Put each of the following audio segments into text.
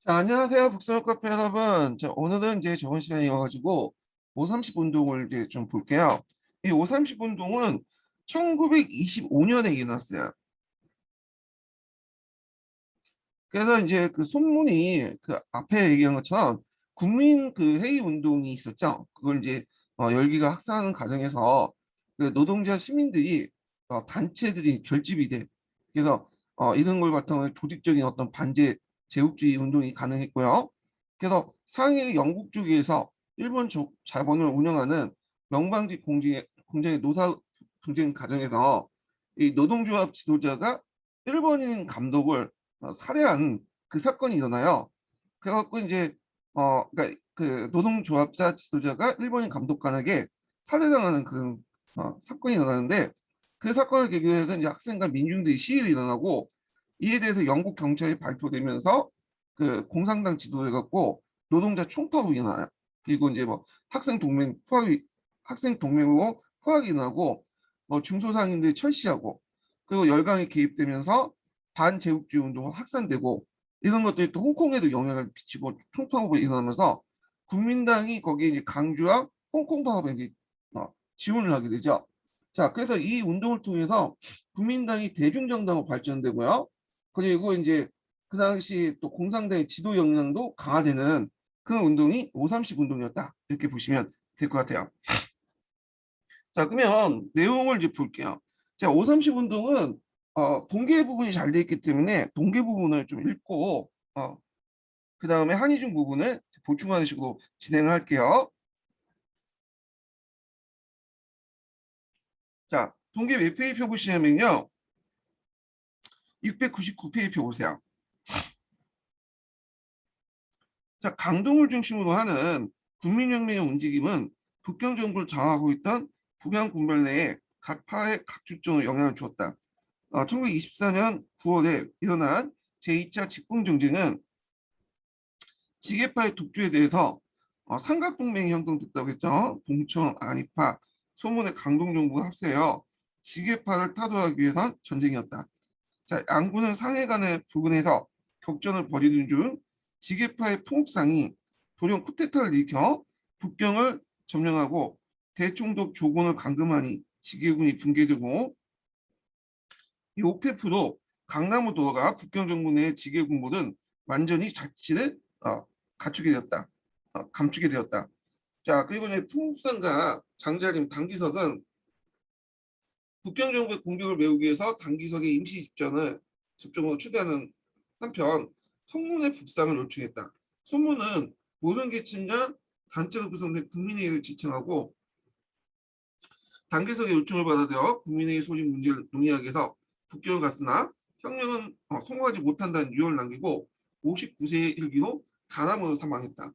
자, 안녕하세요. 북서울 카페 여러분. 자, 오늘은 이제 저번 시간에 이어가지고 530 운동을 이제 좀 볼게요. 이 530 운동은 1925년에 일어났어요. 그래서 이제 그 손문이 그 앞에 얘기한 것처럼 국민 그 회의 운동이 있었죠. 그걸 이제 열기가 확산하는 과정에서 그 노동자 시민들이 단체들이 결집이 돼. 그래서 이런 걸 바탕으로 조직적인 어떤 반제 제국주의 운동이 가능했고요. 그래서 상해 영국 쪽에서 일본 자본을 운영하는 명방직 공장의 노사 경쟁 과정에서 이 노동조합 지도자가 일본인 감독을 살해한 그 사건이 일어나요. 그래갖고 이제 그러니까 그 노동조합자 지도자가 일본인 감독관에게 살해당하는 그런 사건이 일어나는데 그 사건을 계기로 해서 이제 학생과 민중들이 시위가 일어나고 이에 대해서 영국 경찰이 발표되면서 그 공산당 지도를 갖고 노동자 총파업이 일어나요. 그리고 이제 뭐 학생 동맹으로 포악이 일어나고 뭐 중소상인들이 철시하고 그리고 열강이 개입되면서 반제국주의 운동이 확산되고 이런 것들이 또 홍콩에도 영향을 미치고 총파업이 일어나면서 국민당이 거기에 이제 강주와 홍콩 파업에 이제 지원을 하게 되죠. 자, 그래서 이 운동을 통해서 국민당이 대중정당으로 발전되고요. 그리고 이제 그 당시 또 공산당의 지도 역량도 강화되는 그런 운동이 530 운동이었다. 이렇게 보시면 될 것 같아요. 자, 그러면 내용을 이제 볼게요. 자, 530 운동은 동계 부분이 잘 돼 있기 때문에 동계 부분을 좀 읽고 그 다음에 한이중 부분을 보충하는 식으로 진행을 할게요. 자, 동계 몇 페이지 펴 보시냐면요. 699페이지 펴 보세요. 자, 강동을 중심으로 하는 국민혁명의 움직임은 북경 정부를 장악하고 있던 북양 군별 내에 각 파의 각 주점으로 영향을 주었다. 1924년 9월에 일어난 제2차 집권정쟁은 지게파의 독주에 대해서 삼각동맹이 형성됐다고 했죠. 봉청, 안희파, 소문의 강동정부가 합세하여 지게파를 타도하기 위한 전쟁이었다. 자, 양군은 상해 간의 부근에서 격전을 벌이는 중 지게파의 풍옥상이 돌연 쿠데타를 일으켜 북경을 점령하고 대총독 조곤을 감금하니 지게군이 붕괴되고 이 오페프도 강남으로 돌아가 북경 정부 내 지게 군부는 완전히 자치를 갖추게 되었다. 감추게 되었다. 자, 그리고 이제 풍산과 장자림 단기석은 북경 정부의 공격을 메우기 위해서 단기석의 임시 집정으로 추대하는 한편 성문의 북상을 요청했다. 성문은 모든 계층과 단체로 구성된 국민회의를 지청하고 단기석의 요청을 받아들여 국민회의 소집 문제를 논의하기 위해서 북경을 갔으나 혁명은 성공하지 못한다는 유언을 남기고 59세의 일기로 간암으로 사망했다.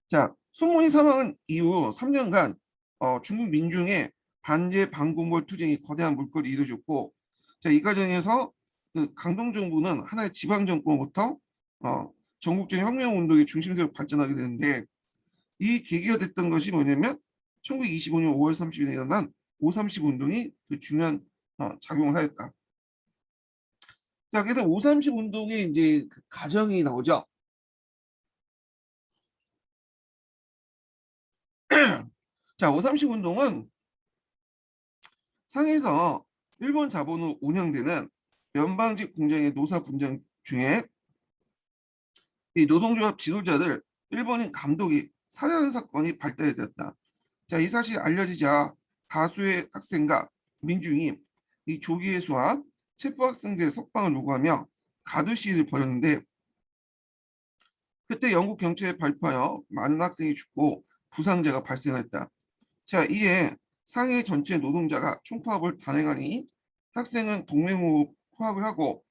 자, 손문이 사망한 이후 3년간 중국 민중의 반제 반공벌 투쟁이 거대한 물꼬를 이뤄줬고, 자, 이 과정에서 그 강동 정부는 하나의 지방 정권부터 전국적인 혁명 운동의 중심세로 발전하게 되는데 이 계기가 됐던 것이 뭐냐면 1925년 5월 30일에 일어난 530 운동이 그 중요한 작용을 하였다. 자, 그래서 530 운동의 이제 그 과정이 나오죠. 자, 530 운동은 상해에서 일본 자본으로 운영되는 면방직 공장의 노사 분장 중에 이 노동조합 지도자들 일본인 감독이 살해하는 사건이 발달이 되었다. 자, 이 사실이 알려지자 다수의 학생과 민중이 이 조기 해소와 체포 학생들의 석방을 요구하며 가두 시위를 벌였는데 그때 영국 경찰에 발표하여 많은 학생이 죽고 부상자가 발생했다. 자, 이에 상해 전체 노동자가 총파업을 단행하니 학생은 동맹으로 포합을 하고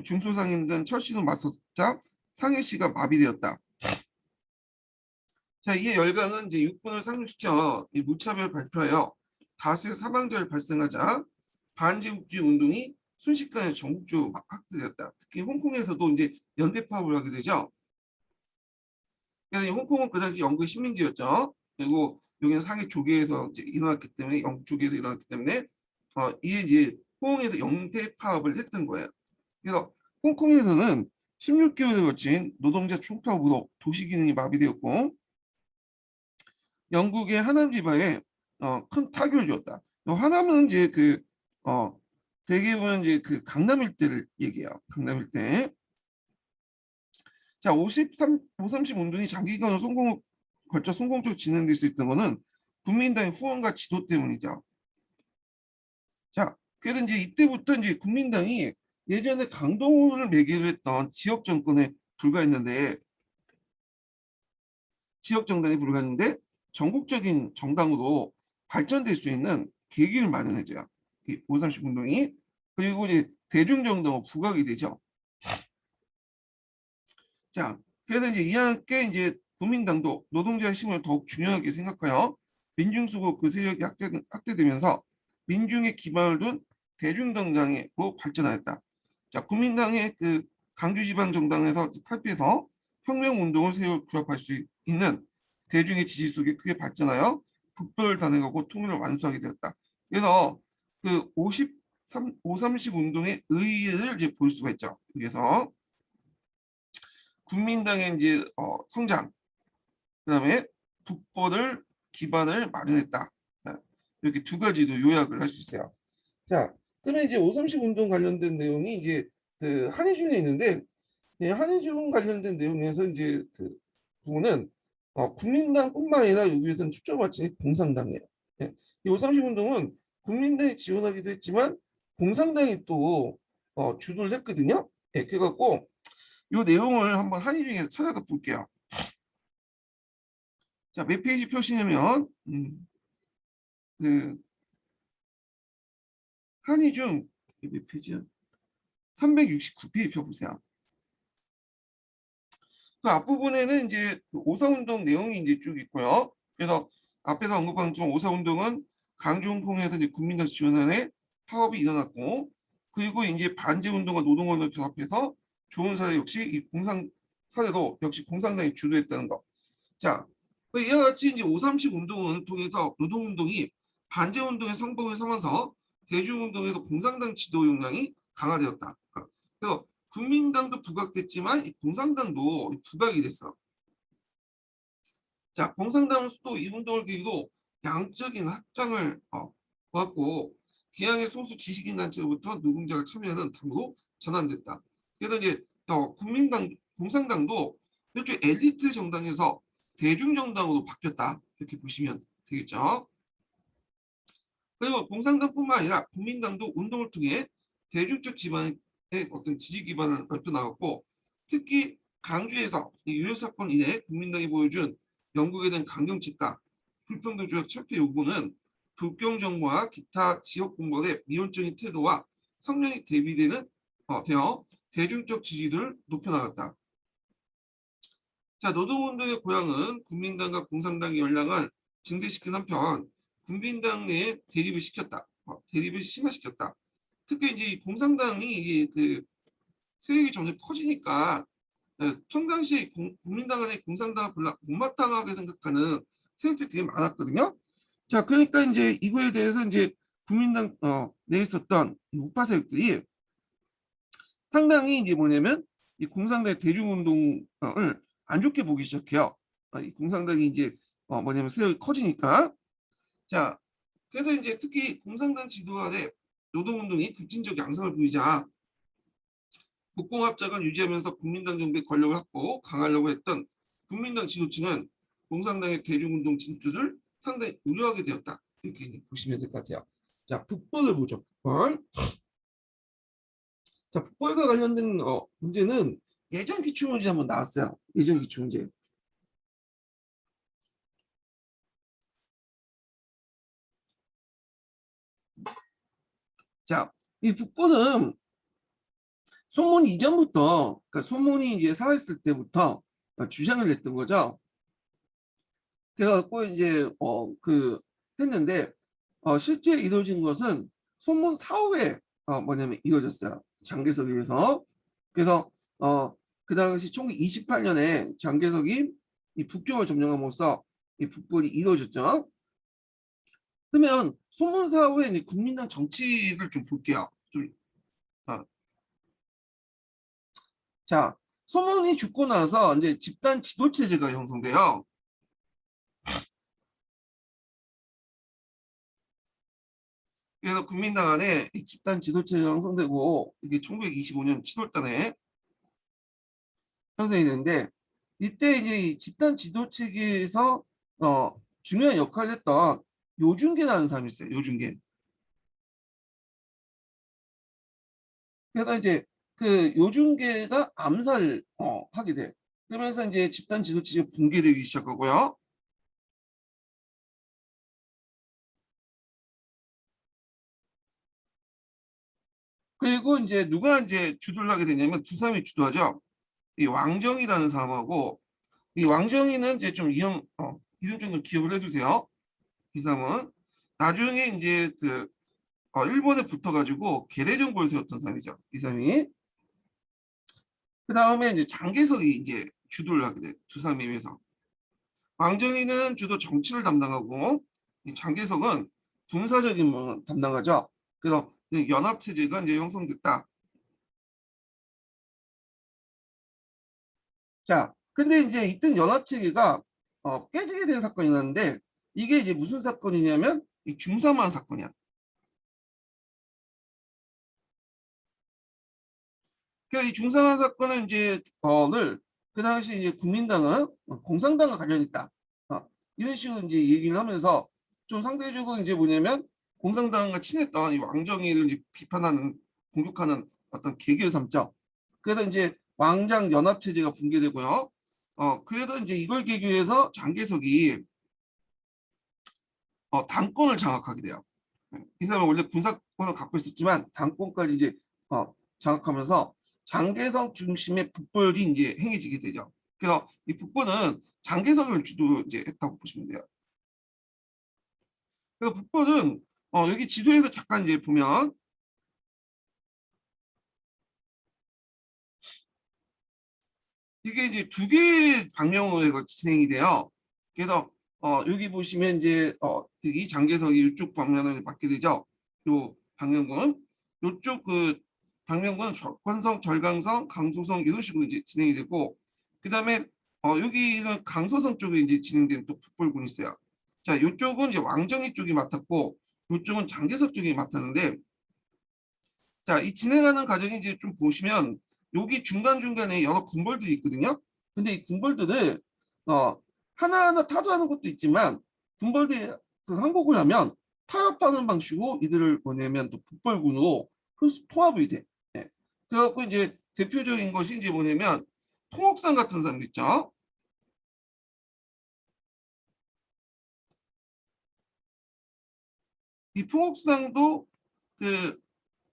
중소상인들은 철시로 맞섰자 상해시가 마비되었다. 자, 이에 열강은 이제 육군을 상륙시켜 무차별 발표하여 다수의 사망자를 발생하자 반제국주의 운동이 순식간에 전국적으로 확대되었다. 특히 홍콩에서도 이제 연대 파업을 하게 되죠. 그래서 홍콩은 그 당시 영국의 식민지였죠. 그리고 여기는 상해 조계에서 이제 일어났기 때문에 영국 조계에서 일어났기 때문에 이에 이제 홍콩에서 영대 파업을 했던 거예요. 그래서 홍콩에서는 16개월에 걸친 노동자 총파업으로 도시 기능이 마비되었고 영국의 하남 지방에 큰 타격을 줬다. 하남은 이제 대개 보면 이제 그 강남 일대를 얘기해요. 강남 일대. 자, 530 운동이 장기간 걸쳐 성공적으로 진행될 수 있던 거는 국민당의 후원과 지도 때문이죠. 자, 그래서 이제 이때부터 이제 국민당이 예전에 강동구를 매개로 했던 지역 정권에 불과했는데 지역 정당에 불과했는데 전국적인 정당으로 발전될 수 있는 계기를 마련해줘요. 이 530 운동이. 그리고 이제 대중정당으로 부각이 되죠. 자, 그래서 이제 이와 함께 이제 국민당도 노동자의 힘을 더욱 중요하게 생각하여 민중수고 그 세력이 확대되면서 민중의 기반을 둔 대중정당으로 발전하였다. 자, 국민당의 그 강주지방정당에서 탈피해서 혁명운동을 세워 구합할 수 있는 대중의 지지 속에 크게 발전하여 북벌을 단행하고 통일을 완수하게 되었다. 그래서 그 530 운동의 의의를 이제 볼 수가 있죠. 그래서 국민당의 이제 성장, 그다음에 북벌을 기반을 마련했다. 이렇게 두 가지도 요약을 할 수 있어요. 자, 그러면 이제 530 운동 관련된 내용이 이제 그 한해준에 있는데 한해준 관련된 내용에서 이제 그 부분은 국민당뿐만 아니라 여기에서는 초점 맞춘 공산당이에요. 예. 이 530 운동은 국민당이 지원하기도 했지만 공산당이 또 주도를 했거든요. 예, 그래갖고 이 내용을 한번 한해준에서 찾아서 볼게요. 자, 몇 페이지 표시냐면 그 한희중 몇 페이지야? 369페이지 펴보세요. 그 앞부분에는 이제 그 오사운동 내용이 이제 쭉 있고요. 그래서 앞에서 언급한 것처럼 오사운동은 강정통해서 이제 국민당 지원안에 파업이 일어났고, 그리고 이제 반제운동과 노동운동을 결합해서 좋은 사례 역시 이 공상 사례도 역시 공산당이 주도했다는 거. 자, 이와 같이 이제 530 운동을 통해서 노동운동이 반제운동의 성범을 삼아서 대중운동에서 공산당 지도 역량이 강화되었다. 그래서 국민당도 부각됐지만 공산당도 부각이 됐어. 자, 공산당은 또 이 운동을 계기로 양적인 확장을 보았고 기왕의 소수 지식인 단체로부터 노동자가 참여하는 당으로 전환됐다. 그래서 이제 국민당, 공산당도 일종의 엘리트 정당에서 대중정당으로 바뀌었다. 이렇게 보시면 되겠죠. 그리고 공산당뿐만 아니라 국민당도 운동을 통해 대중적 기반의 어떤 지지 기반을 넓혀 나갔고 특히 강주에서 유혈 사건 이래 국민당이 보여준 영국에 대한 강경책과 불평등 조약 철폐 요구는 북경 정부와 기타 지역 공무원의 미온적인 태도와 성명이 대비되는 되어 대중적 지지를 높여나갔다. 자, 노동운동의 고향은 국민당과 공산당의 연량을 증대시킨 한편 국민당의 대립을 시켰다. 대립을 심화시켰다. 특히 이제 공산당이 그 세력이 점점 커지니까 평상시에 국민당 안에 공산당을 못마땅하게 생각하는 세력들이 되게 많았거든요. 자, 그러니까 이제 이거에 대해서 이제 국민당 내에 있었던 우파 세력들이 상당히 이제 뭐냐면 이 공산당의 대중운동을 안 좋게 보기 시작해요. 이 공산당이 이제 뭐냐면 세력이 커지니까. 자, 그래서 이제 특히 공산당 지도 아래 노동운동이 급진적 양상을 보이자 국공합작을 유지하면서 국민당 정부의 권력을 확보 강하려고 했던 국민당 지도층은 공산당의 대중운동 진출을 상당히 우려하게 되었다. 이렇게 보시면 될 것 같아요. 자, 북벌을 보죠. 북벌. 자, 북벌과 관련된 문제는 예전 기출문제 한번 나왔어요. 예전 기출문제. 자, 이 북벌은 소문 이전부터, 그러니까 소문이 이제 살아있을 때부터 주장을 했던 거죠. 그래갖고 이제 했는데 실제 이루어진 것은 소문 사후에 뭐냐면 이루어졌어요. 장개석에 의해서. 그래서 그 당시 총 28년에 장개석이 이 북경을 점령함으로써 이 북벌이 이루어졌죠. 그러면 소문 사후에 이제 국민당 정치를 좀 볼게요. 좀, 자, 소문이 죽고 나서 이제 집단 지도체제가 형성돼요. 그래서 국민당 안에 이 집단 지도체제가 형성되고 이게 1925년 7월달에 형성이 되는데 이때 이제 이 집단 지도체계에서 중요한 역할을 했던 요준계라는 사람이 있어요. 요준계. 그래서 이제 그 요준계가 암살 하게 돼. 그러면서 이제 집단 지도체제가 붕괴되기 시작하고요. 그리고 이제 누가 이제 주도를 하게 되냐면 두 사람이 주도하죠. 이 왕정이라는 사람하고 이 왕정이는 이제 좀 이름 좀 기억을 해주세요. 이 사람은 나중에 이제 그 일본에 붙어가지고 괴뢰 정부를 세웠던 사람이죠. 이 사람이. 그 다음에 이제 장개석이 이제 주도를 하게 돼. 두 사람에 의해서. 왕정이는 주로 정치를 담당하고 이 장개석은 군사적인 뭐 담당하죠. 그래서 이 연합체제가 이제 형성됐다. 자, 근데 이제 이때 연합체계가 깨지게 된 사건이 있는데 이게 이제 무슨 사건이냐면 이 중사만 사건이야. 그러니까 이 중상한 사건은 이제 그 당시 이제 국민당은 공산당과 관련이 있다. 이런 식으로 이제 얘기를 하면서 좀 상대적으로 이제 뭐냐면 공산당과 친했던 이 왕정이를 이제 비판하는 공격하는 어떤 계기를 삼죠. 그래서 이제 왕장 연합 체제가 붕괴되고요. 그래서 이제 이걸 계기로 해서 장개석이 당권을 장악하게 돼요. 이 사람은 원래 군사권을 갖고 있었지만 당권까지 이제 장악하면서 장개석 중심의 북벌이 이제 행해지게 되죠. 그래서 이 북벌은 장개석을 주도 이제 했다고 보시면 돼요. 그래서 북벌은 여기 지도에서 잠깐 이제 보면 이게 이제 두 개의 방면으로 해서 진행이 돼요. 그래서 여기 보시면 이제 여기 장개석이 이쪽 방면을 받게 되죠. 요 방면군 요쪽 그 방면군 권성, 절강성, 강소성 이런 식으로 이제 진행이 되고 그다음에 여기는 강서성 쪽에 이제 진행된 또 북벌군이 있어요. 자, 요쪽은 이제 왕정이 쪽이 맡았고 요쪽은 장개석 쪽이 맡았는데 자, 이 진행하는 과정이 이제 좀 보시면 여기 중간중간에 여러 군벌들이 있거든요. 근데 이 군벌들을 하나하나 타도하는 것도 있지만 군벌들이 그 항복을 하면 타협하는 방식으로 이들을 뭐냐면 또 북벌군으로 통합이 돼. 예. 그래갖고 이제 대표적인 것이 이제 뭐냐면 통옥상 같은 사람 있죠. 이 풍옥상도 그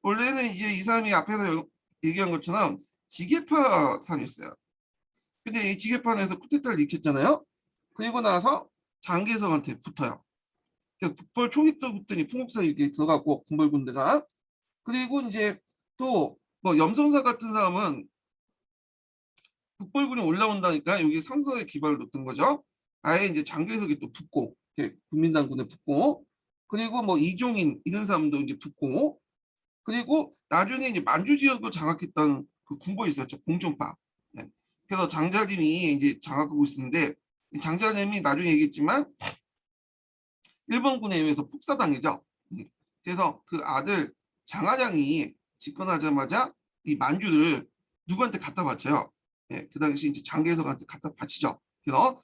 원래는 이제 이 사람이 앞에서 얘기한 것처럼 지게파 사람이었어요. 근데 이 지게판에서 쿠데타를 일으켰잖아요. 그리고 나서 장개석한테 붙어요. 그러니까 북벌 초기 때부터니 풍옥사 이렇게 들어가고 군벌군대가 그리고 이제 또 뭐 염성사 같은 사람은 북벌군이 올라온다니까 여기 상서에 기반을 뒀던 거죠. 아예 이제 장개석이 또 붙고 국민당군에 붙고 그리고 뭐 이종인 이런 사람도 이제 붙고 그리고 나중에 이제 만주 지역을 장악했던 그 군벌이 있었죠. 공존파. 네. 그래서 장자님이 이제 장악하고 있었는데 장자님이 나중에 얘기했지만 일본군에 의해서 폭사당이죠. 그래서 그 아들 장하장이 집권하자마자 이 만주를 누구한테 갖다 바쳐요. 예, 그 당시 이제 장개석한테 갖다 바치죠. 그래서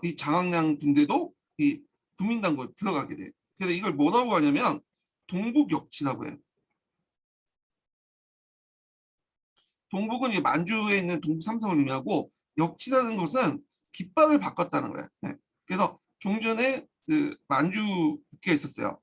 이 장학량 군대도 이 국민당국에 들어가게 돼. 그래서 이걸 뭐라고 하냐면 동북역치라고 해요. 동북은 이 만주에 있는 동북 삼성을 의미하고 역치라는 것은 깃발을 바꿨다는 거예요. 네. 그래서 종전에 그 만주 국기가 있었어요.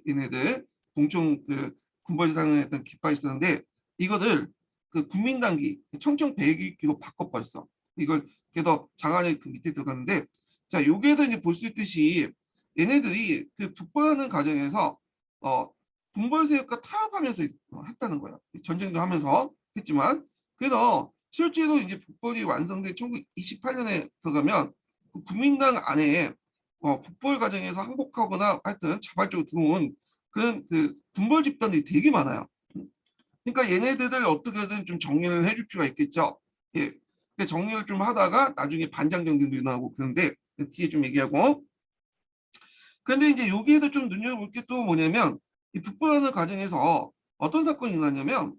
얘네들 공총 그 군벌지상에 했던 깃발이 있었는데 이거를 그 국민당기 청청배기로 바꿔버렸어. 이걸 그래서 장안에 그 밑에 들어갔는데 자 여기에서 이제 볼 수 있듯이 얘네들이 그 북벌하는 과정에서 어 군벌세력과 타협하면서 했다는 거예요. 전쟁도 하면서 했지만 그래서 실제로 이제 북벌이 완성된 1928년에 들어가면 그 국민당 안에 북벌 과정에서 항복하거나 하여튼 자발적으로 들어온 그런 그 군벌 집단들이 되게 많아요. 그러니까 얘네들을 어떻게든 좀 정리를 해줄 필요가 있겠죠. 예. 정리를 좀 하다가 나중에 반장 정전도 일어나고 그런데 뒤에 좀 얘기하고. 그런데 이제 여기에도 좀 눈여겨볼 게 또 뭐냐면 이 북벌하는 과정에서 어떤 사건이 일어났냐면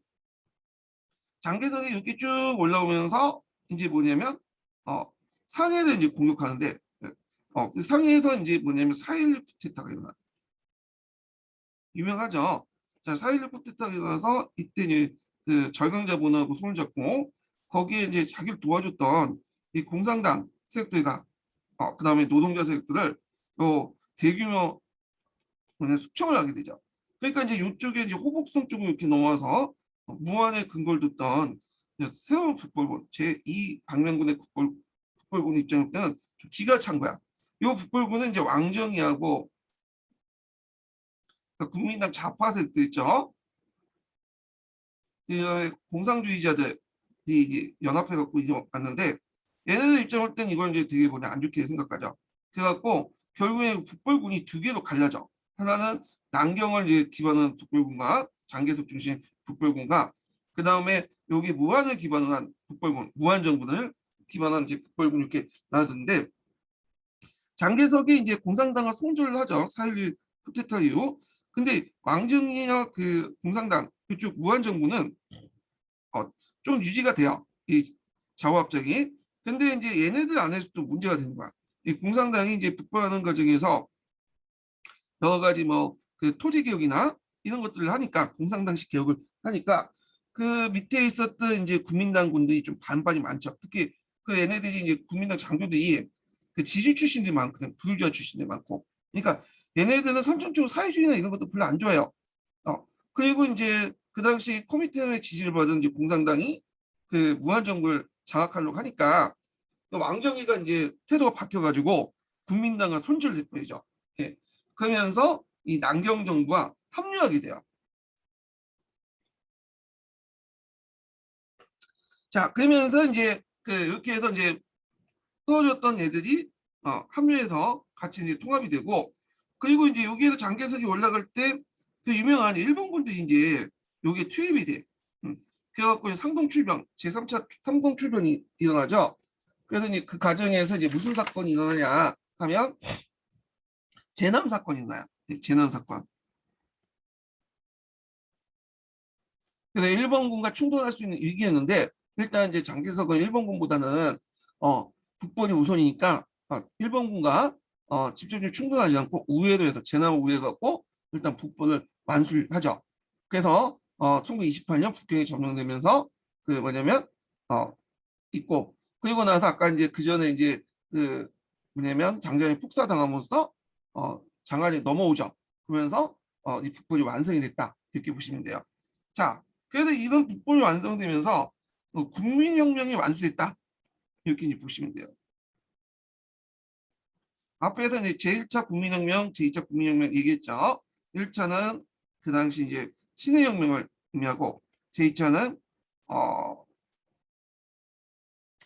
장개성이 이렇게 쭉 올라오면서 이제 뭐냐면 어 상해를 이제 공격하는데 그 상해에서 이제 뭐냐면 4.16 쿠데타가 일어나 유명하죠. 자, 4.16 쿠데타가 일어나서 이때 이제 그 절강자본하고 손을 잡고 거기에 이제 자기를 도와줬던 이 공산당 세력들과 그다음에 노동자 세력들을 또 대규모 그냥 숙청을 하게 되죠. 그러니까 이제 이쪽에 이제 호북성 쪽으로 이렇게 넘어와서 무한의 근거를 뒀던 새로운 북벌군 제2 방면군의 북벌군 입장일 때는 좀 기가 찬 거야. 이 북벌군은 이제 왕정이하고 그러니까 국민당 좌파 세력들 있죠. 그 공상주의자들이 이제 연합해 갖고 이제 왔는데 얘네들 입장을 때는 이걸 이제 되게 뭐냐 안 좋게 생각하죠. 그래갖고 결국에 북벌군이 두 개로 갈라져. 하나는 남경을 이제 기반한 북벌군과 장개석 중심 북벌군과 그 다음에 여기 무안을 기반으로 한 북벌군, 무안 정부를 기반한 이제 북벌군 이렇게 나누는데 장개석이 이제 공산당을 송절을 하죠. 4.16 쿠데타 이후. 근데 왕정이나 그 공산당 그쪽 무안 정부는 어, 좀 유지가 돼요. 이 좌우합작이. 근데 이제 얘네들 안에서도 문제가 되는 거야. 이 공산당이 이제 북벌하는 과정에서 여러 가지 뭐 그 토지 개혁이나 이런 것들을 하니까 공산당식 개혁을 하니까 그 밑에 있었던 이제 국민당 군들이 좀 반발이 많죠. 특히 그 얘네들이 이제 국민당 장교들이 그 지주 출신들이 많거든. 불주자 출신들이 많고. 그러니까 얘네들은 선천적으로 사회주의나 이런 것도 별로 안 좋아해요. 그리고 이제 그 당시 코미테의 지지를 받은 이제 공산당이 그 무한정부를 장악하려고 하니까 왕정이가 이제 태도가 바뀌어가지고 국민당과 손절을 해버리죠. 예. 그러면서 이 남경 정부와 합류하게 돼요. 자, 그러면서 이제 그 이렇게 해서 이제 떨어졌던 애들이 합류해서 같이 이제 통합이 되고 그리고 이제 여기에서 장개석이 올라갈 때 그 유명한 일본군들이 이제 여기에 투입이 돼. 그래갖고 상동 출병 제3차 상동 출병이 일어나죠. 그래서 이제 그 과정에서 이제 무슨 사건이 일어나냐 하면 제남 사건이 있나요? 제남 사건. 그래서 일본군과 충돌할 수 있는 위기였는데 일단 이제 장개석은 일본군보다는 북벌이 우선이니까 일본군과 직접적으로 충돌하지 않고 우회로 해서 제남 우회 갖고 일단 북벌을 완수하죠. 그래서 1928년 북경이 점령되면서 그 뭐냐면 있고 그리고 나서 아까 이제 그 전에 이제 그 뭐냐면 장장이 폭사당함으로써 장안이 넘어오죠. 그러면서 이 북벌이 완성이 됐다 이렇게 보시면 돼요. 자, 그래서 이런 북벌이 완성되면서 국민혁명이 완수됐다 이렇게 이제 보시면 돼요. 앞에서 이제 제1차 국민혁명, 제2차 국민혁명 얘기했죠. 1차는 그 당시 이제 신해혁명을 의미하고 제2차는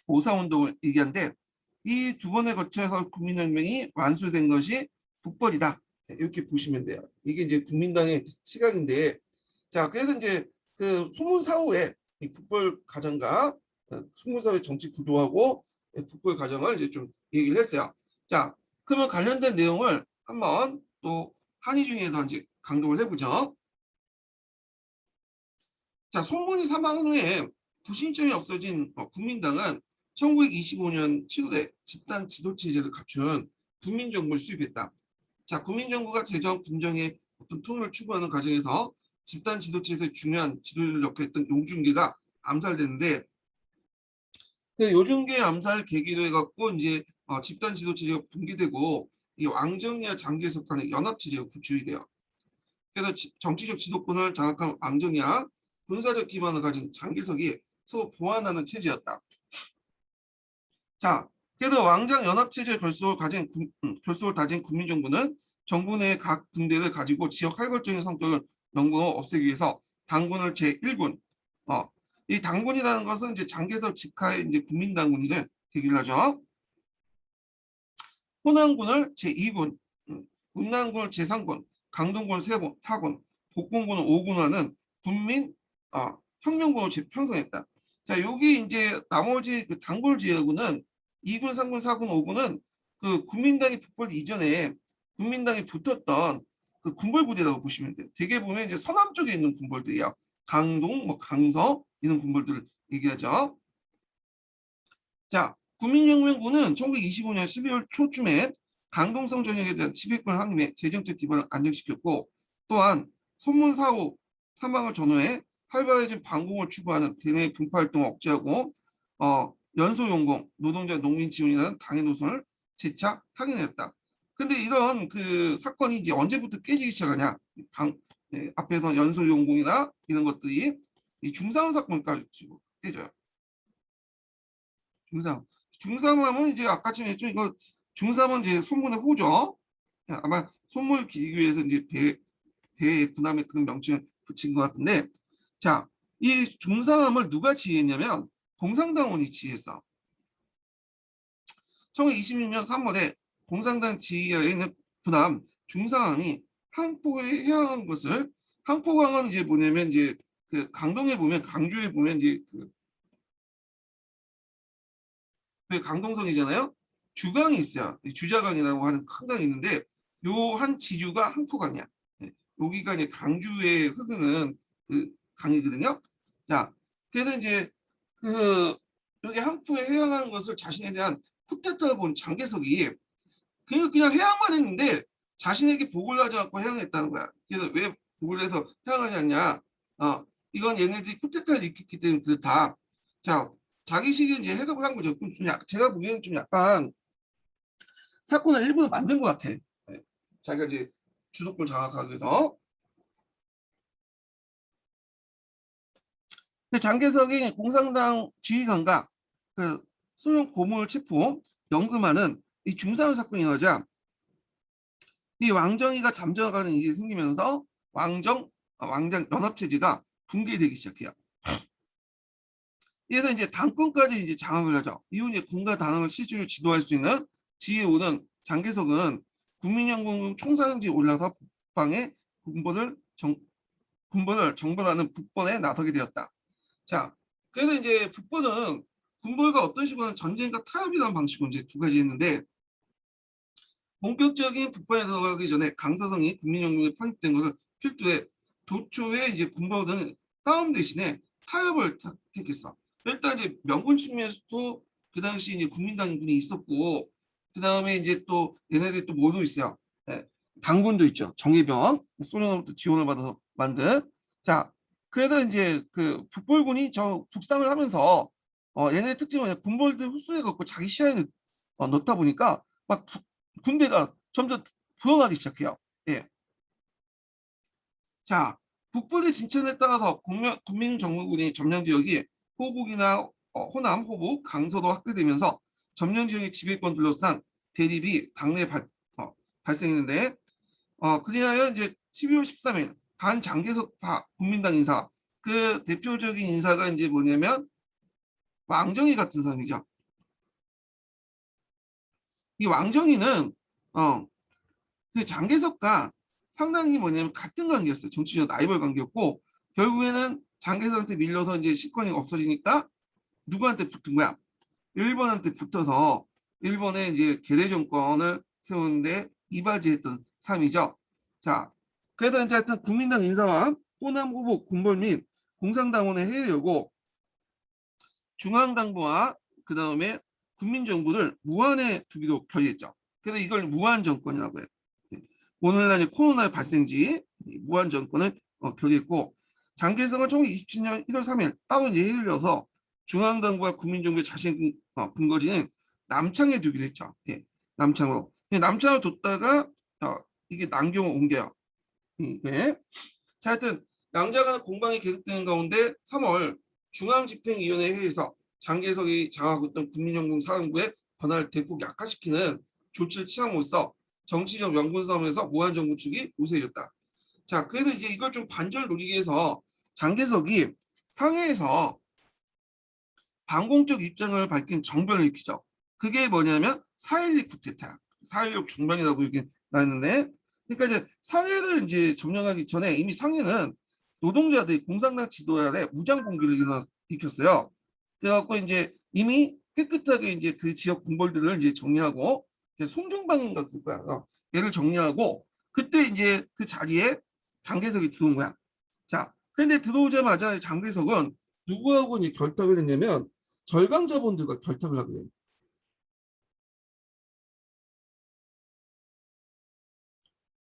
오사운동을 얘기하는데 이 두 번에 거쳐서 국민혁명이 완수된 것이 북벌이다. 이렇게 보시면 돼요. 이게 이제 국민당의 시각인데 자 그래서 이제 그 소문사후에 이 북벌 과정과 소문사후의 정치 구도하고 북벌 과정을 이제 좀 얘기를 했어요. 자 그러면 관련된 내용을 한번 또 한의 중에서 이제 강조를 해보죠. 자, 송문이 사망 후에 구심점이 없어진 국민당은 1925년 7월에 집단 지도체제를 갖춘 국민정부를 수립했다. 자, 국민정부가 재정 군정의 어떤 통일을 추구하는 과정에서 집단 지도체에서 중요한 지도자를 역할했던 용준계가 암살됐는데 그 요준계 암살 계기로 해갖고 이제 집단 지도체제가 붕괴되고 이 왕정이와 장개석 간의 연합체제가 구축이 돼요. 그래서 정치적 지도권을 장악한 왕정이와 군사적 기반을 가진 장개석이 서로 보완하는 체제였다. 자, 그래서 왕장 연합체제 결속을 다진 국민정부는 정부 내 각 군대를 가지고 지역 활발적인 성격을 영구로 없애기 위해서 당군을 제1군, 이 당군이라는 것은 이제 장개석 직하의 이제 국민당군을 얘기를 하죠. 호남군을 제2군, 운남군을 제3군, 강동군을 4군, 복군군을 5군하는 군민 혁명군으로 재편성했다. 자, 여기 이제 나머지 그 단골 지역은 2군, 3군, 4군, 5군은 그 국민당이 북벌 이전에 국민당이 붙었던 그 군벌부대라고 보시면 돼요. 대개 보면 이제 서남 쪽에 있는 군벌들이야. 강동, 뭐 강서 이런 군벌들을 얘기하죠. 자, 국민혁명군은 1925년 12월 초쯤에 강동성 전역에 대한 지배권 확립에 재정적 기반을 안정시켰고, 또한 손문사후 사망을 전후해 활발해진 반공을 추구하는 대내 분파 활동을 억제하고 연소용공, 노동자 농민 지원이라는 당의 노선을 재차 확인했다. 근데 이런 그 사건이 이제 언제부터 깨지기 시작하냐? 앞에서 연소용공이나 이런 것들이 이 중사원 사건까지 깨져요. 중삼. 중삼하면 이제 아까쯤 했죠. 이거 중삼은 이제 손문의 호죠. 아마 손문을 기리기 위해서 이제 배에 군함에 그 명칭을 붙인 것 같은데, 자, 이 중삼을 누가 지휘했냐면 공산당원이 지휘했어. 1926년 3월에 공산당 지휘하에 있는 군함 중상함이 항포에 해양한 것을, 항포강은 이제 뭐냐면 이제 그 강동에 보면, 강주에 보면 이제 그 강동성이잖아요. 주강이 있어요. 주자강이라고 하는 큰 강이 있는데 요 한 지주가 항포강이야. 네. 여기가 이제 강주에 흐르는 그 강이거든요. 자, 그래서 이제 그 여기 항포에 해양하는 것을 자신에 대한 쿠데타를 본 장개석이 그냥 해양만 했는데 자신에게 복을 하지 않고 해양했다는 거야. 그래서 왜 복을 해서 해양하지 않냐? 이건 얘네들이 쿠데타를 일으켰기 때문에 그렇다. 자, 자기식이 이제 해석을 한 거죠. 제가 보기에는 좀 약간 사건을 일부러 만든 것 같아. 네. 자기가 이제 주도권 장악하기 위해서. 장개석이 공산당 지휘관과 그 소형 고문을 체포, 연금하는 이 중상한 사건이 나자 이 왕정이가 잠적하는 일이 생기면서 왕장 연합체제가 붕괴되기 시작해요. 그래서 이제 당권까지 이제 장악을 하죠. 이후 이제 군과 당을 실제로 지도할 수 있는 지위에 오른 장개석은 국민연금 총사령지에 올라서 북방의 군번을 정벌하는 북번에 나서게 되었다. 자, 그래서 이제 북번은 군벌과 어떤 식으로 전쟁과 타협이라는 방식으로 이제 두 가지 했는데, 본격적인 북번에 들어가기 전에 강서성이 국민연금에 편입된 것을 필두에 도초에 이제 군벌은 싸움 대신에 타협을 택했어. 일단 이제 명분 측면에서도 그 당시 이제 국민당군이 있었고, 그 다음에 이제 또 얘네들이 또 뭐도 있어요. 네, 당군도 있죠. 정예병, 소련으로부터 지원을 받아서 만든. 자, 그래서 이제 그 북벌군이 저 북상을 하면서 얘네 특징은 군벌들 흡수해 갖고 자기 시야에 넣다 보니까 막 군대가 점점 불어나기 시작해요. 예. 자, 북부의 진천에 따라서 국민정부군이 점령 지역이 호북이나 호남, 호북, 강서도 확대되면서 점령 지역의 지배권 둘러싼 대립이 당내에 발생했는데, 그리하여 이제 12월 13일 반장개석파 국민당 인사, 그 대표적인 인사가 이제 뭐냐면 왕정이 같은 사람이죠. 이 왕정이는 그 장개석과 상당히 뭐냐면 같은 관계였어요. 정치적 라이벌 관계였고, 결국에는 장개석한테 밀려서 이제 실권이 없어지니까 누구한테 붙은 거야? 일본한테 붙어서 일본의 이제 계대 정권을 세우는데 이바지했던 사람이죠. 자, 그래서 이제 하여튼 국민당 인사와 호남 후보 군벌 및 공산당원의 해외여고 중앙당부와 그 다음에 국민정부를 무한에 두기로 결의했죠. 그래서 이걸 무한 정권이라고 해요. 오늘날 코로나 발생지 무한 정권을 결의했고, 장개석은 1927년 1월 3일 따로 이제 해일려서 중앙당부와 국민정부의 자신 근거지는 남창에 두기로 했죠. 예, 남창으로. 남창을 뒀다가 이게 남경으로 옮겨요. 예. 자, 하여튼 양자간 공방이 계속되는 가운데 3월 중앙집행위원회 회의에서 장개석이 장악하고 있던 국민연금 사령부의 권한을 대폭 약화시키는 조치를 취함으로써 정치적 명분 싸움에서 무한정부 측이 우세해졌다. 자, 그래서 이제 이걸 좀 반전을 노리기 위해서 장개석이 상해에서 반공적 입장을 밝힌 정변을 일으키죠. 그게 뭐냐면 4.12 쿠데타, 4.16 정변이라고 이렇게 나왔는데, 그러니까 이제 상해를 이제 점령하기 전에 이미 상해는 노동자들이 공산당 지도자의 무장 봉기를 일으켰어요. 그래갖고 이제 이미 깨끗하게 이제 그 지역 군벌들을 이제 정리하고 송정방인가 그거야. 얘를 정리하고 그때 이제 그 자리에 장개석이 들어온 거야. 자, 근데 들어오자마자 장개석은 누구하고 이제 결탁을 했냐면 절강자본들과 결탁을 하게 됩니다.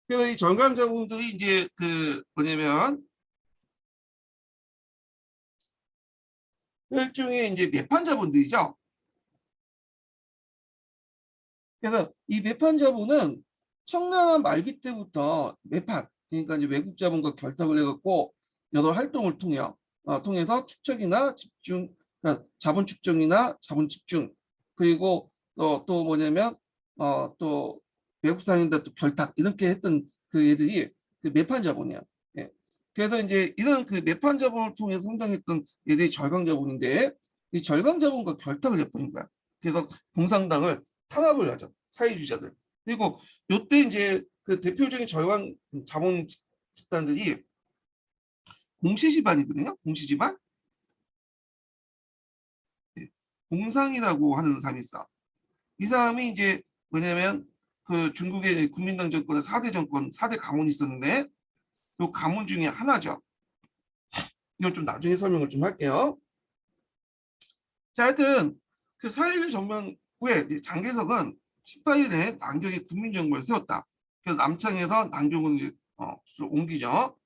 그래서 이 절강자본들이 이제 그 뭐냐면 일종의 이제 매판자본들이죠. 그래서 이 매판자본은 청나라 말기 때부터 매판, 그러니까 이제 외국 자본과 결탁을 해갖고 여러 활동을 통해서 축적이나 집중, 그러니까 자본 축적이나 자본 집중, 그리고 또 뭐냐면 또 외국 상인들 또 결탁 이렇게 했던 그 애들이 그 매판 자본이야. 예. 그래서 이제 이런 그 매판 자본을 통해서 성장했던 애들이 절강 자본인데 이 절강 자본과 결탁을 해버린 거야. 그래서 공산당을 탄압을 하죠. 사회주의자들. 그리고 요때 이제 그 대표적인 절강 자본 집단들이 공시 집안이거든요. 공시 집안. 네. 공상이라고 하는 사람이 있어. 이 사람이 이제 뭐냐면 그 중국의 국민당 정권의 4대 정권, 4대 가문이 있었는데 요 가문 중에 하나죠. 이건 좀 나중에 설명을 좀 할게요. 자, 하여튼 그 4.16 전면 후에 장개석은 18일 내에 남경에 국민정부를 세웠다. 그래서 남창에서 남경으로 이제 옮기죠.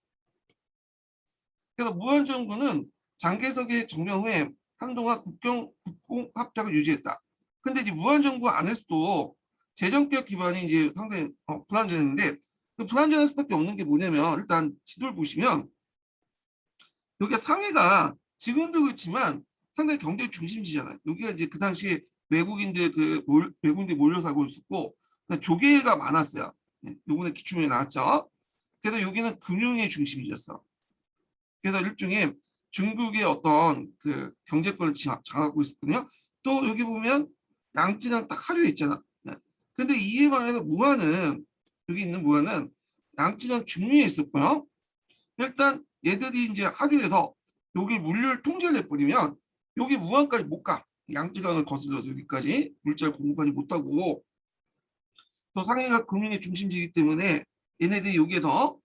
그래서 무한정부는 장개석의 정년 후에 한동안 국공합작을 유지했다. 근데 이제 무한정부 안에서도 재정개혁 기반이 이제 상당히 불안정했는데 그 불안정할 수밖에 없는 게 뭐냐면 일단 지도를 보시면 여기가 상해가 지금도 그렇지만 상당히 경제 중심지잖아요. 여기가 이제 그 당시에 외국인들 몰려 살고 있었고 조개가 많았어요. 요번에 기출문에 나왔죠. 그래서 여기는 금융의 중심이었어. 그래서 일종의 중국의 어떤 그 경제권을 장악하고 있었거든요. 또 여기 보면 양쯔랑 딱 하류에 있잖아. 네. 근데 이에 반해서 무안은 여기 있는 무안은 양쯔랑 중류에 있었고요. 일단 얘들이 이제 하류에서 여기 물류를 통제를 해버리면 여기 무안까지 못 가. 양쯔강을 거슬러서 여기까지 물자를 공급하지 못하고 또 상해가 금융의 중심지이기 때문에 얘네들이 여기에서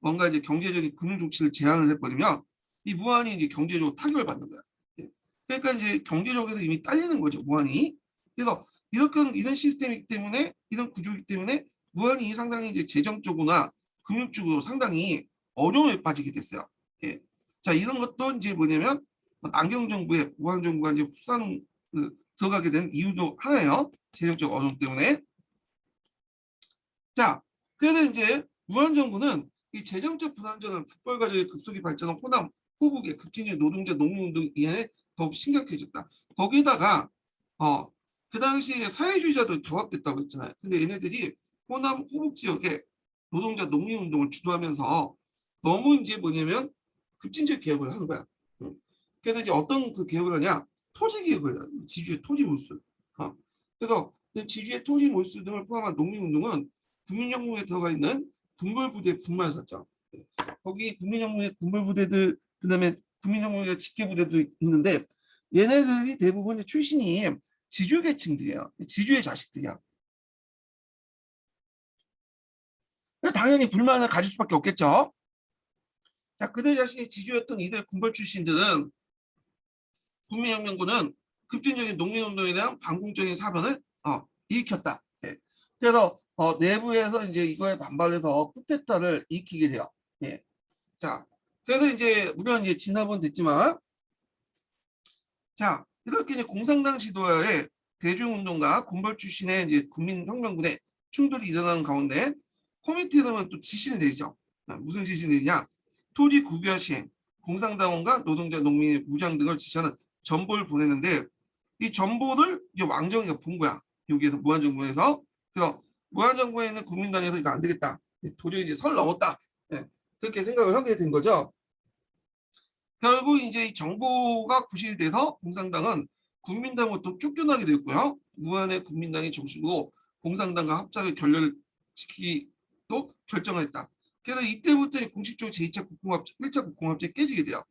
뭔가 이제 경제적인 금융 조치를 제한을 해버리면 이 무안이 이제 경제적으로 타격을 받는 거야. 예. 그러니까 이제 경제적으로 이미 딸리는 거죠, 무안이. 그래서 이런 시스템이기 때문에 이런 구조이기 때문에 무안이 상당히 이제 재정적으로나 금융적으로 상당히 어려움에 빠지게 됐어요. 예. 자, 이런 것도 이제 뭐냐면 안경 정부의 무안 정부가 이제 후산 들어가게 된 이유도 하나예요. 재정적 어려움 때문에. 자, 그래서 이제 무한정부는 이 재정적 불안정을 북벌 가족의 급속히 발전한 호남, 호국의 급진적 노동자 농민운동 이에 더욱 심각해졌다. 거기다가 그 당시에 사회주의자도 경합됐다고 했잖아요. 근데 얘네들이 호남, 호국 지역에 노동자 농민운동을 주도하면서 너무 이제 뭐냐면 급진적 개혁을 하는 거야. 그래서 이제 어떤 그 개혁을 하냐? 토지 개혁을 해요. 지주의 토지 몰수. 그래서 지주의 토지 몰수 등을 포함한 농민운동은 국민정부에 들어가 있는 군벌부대 분말 샀죠. 거기 국민정부의 군벌부대들 그다음에 국민정부의 직계부대도 있는데 얘네들이 대부분 출신이 지주 계층들이에요. 지주의 자식들이야. 당연히 불만을 가질 수밖에 없겠죠. 자, 그들 자신이 지주였던 이들 군벌 출신들은 국민혁명군은 급진적인 농민운동에 대한 반공적인 사변을 일으켰다. 예. 그래서 내부에서 이제 이거에 반발해서 쿠데타를 일으키게 돼요. 예. 자, 그래서 이제 물론 이제 진압은 됐지만, 자 이렇게 이제 공산당 지도하에 대중운동가 군벌 출신의 이제 국민혁명군의 충돌이 일어나는 가운데 코미테라면 또 지시를 내리죠. 무슨 지시를 내리냐? 토지 국유화 시행, 공산당원과 노동자, 농민의 무장 등을 지시하는 전보를 보내는데 이 전보를 이제 왕정이가 본 거야. 여기에서 무한정부에서. 그래서 무한정부에는 국민당에서 이거 안 되겠다. 도저히 이제 설 넘었다. 네. 그렇게 생각을 하게 된 거죠. 결국 이제 이 정보가 구실돼서 공산당은 국민당부터 쫓겨나게 됐고요. 무한의 국민당이 정식으로 공산당과 합작을 결렬시키기도 결정을 했다. 그래서 이때부터 공식적으로 제2차 국공합작, 1차 국공합작이 깨지게 돼요.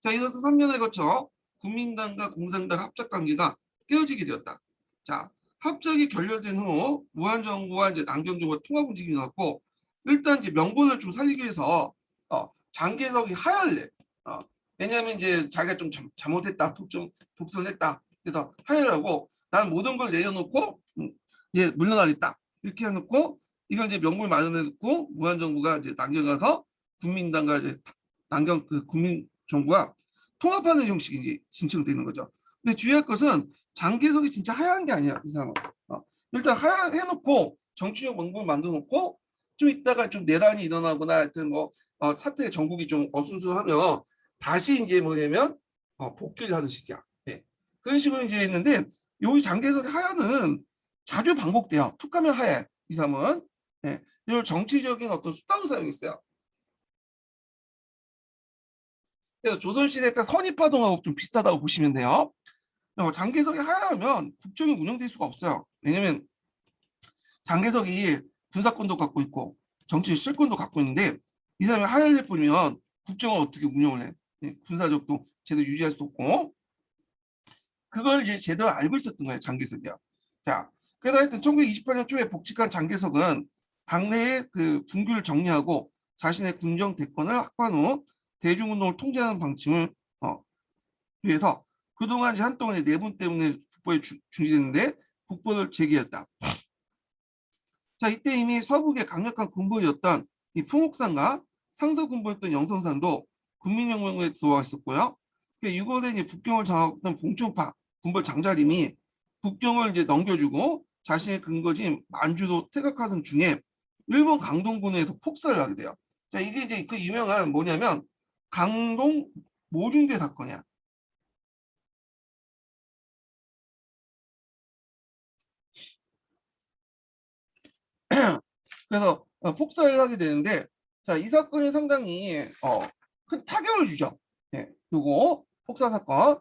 자, 이로써 3년을 거쳐 국민당과 공산당 합작 관계가 깨어지게 되었다. 자, 합작이 결렬된 후 무한정부와 이제 남경정부가 통합 움직임이 나왔고, 일단 이제 명분을 좀 살리기 위해서 장개석이 하야를 내. 왜냐하면 이제 자기가 좀 잘못했다, 독선했다. 그래서 하야를 하고 나는 모든 걸 내려놓고 이제 물러나겠다. 이렇게 해놓고 이걸 이제 명분을 마련해놓고 무한정부가 이제 남겨가서 국민당과 이제 남경 그 국민정부와 통합하는 형식이 이제 진행되는 거죠. 근데 주의할 것은 장개석이 진짜 하야한 게 아니야, 이 사람은. 일단 하야해놓고 정치적 명분을 만들어놓고 좀 있다가 좀 내란이 일어나거나 하여튼 뭐 사태 전국이 좀 어수선하면 다시 이제 뭐냐면 복귀를 하는 식이야. 네. 그런 식으로 이제 했는데 여기 장개석의 하야는 자주 반복돼요. 툭 가면 하야. 이 사람은. 네. 그리고 정치적인 어떤 수단을 사용했어요. 그래서 조선시대 때 선입파동하고 좀 비슷하다고 보시면 돼요. 장개석이 하야하면 국정이 운영될 수가 없어요. 왜냐면 장개석이 군사권도 갖고 있고 정치 실권도 갖고 있는데 이 사람이 하야를 해버리면 국정을 어떻게 운영을 해? 군사력도 제대로 유지할 수 없고 그걸 이제 제대로 알고 있었던 거예요, 장개석이요. 자, 그래서 하여튼 1928년 초에 복직한 장개석은 당내의 그 분규를 정리하고 자신의 군정 대권을 확보한 후 대중운동을 통제하는 방침을 위해서 그동안 이제 한동안 이제 내분 때문에 국보에 중지됐는데 국보를 제기했다. 자, 이때 이미 서북의 강력한 군벌이었던 이 풍옥산과 상서 군벌이었던 영선산도 국민혁명에 들어와 있었고요. 6월에 이제 북경을 장악했던 봉천파 군벌 장자림이 북경을 이제 넘겨주고 자신의 근거지인 만주로 퇴각하던 중에 일본 강동군에서 폭살을 하게 돼요. 자, 이게 이제 그 유명한 뭐냐면 강동 모중대 사건이야. 그래서 폭살을 하게 되는데, 자, 이 사건이 상당히 큰 타격을 주죠. 예, 요거 폭살 사건.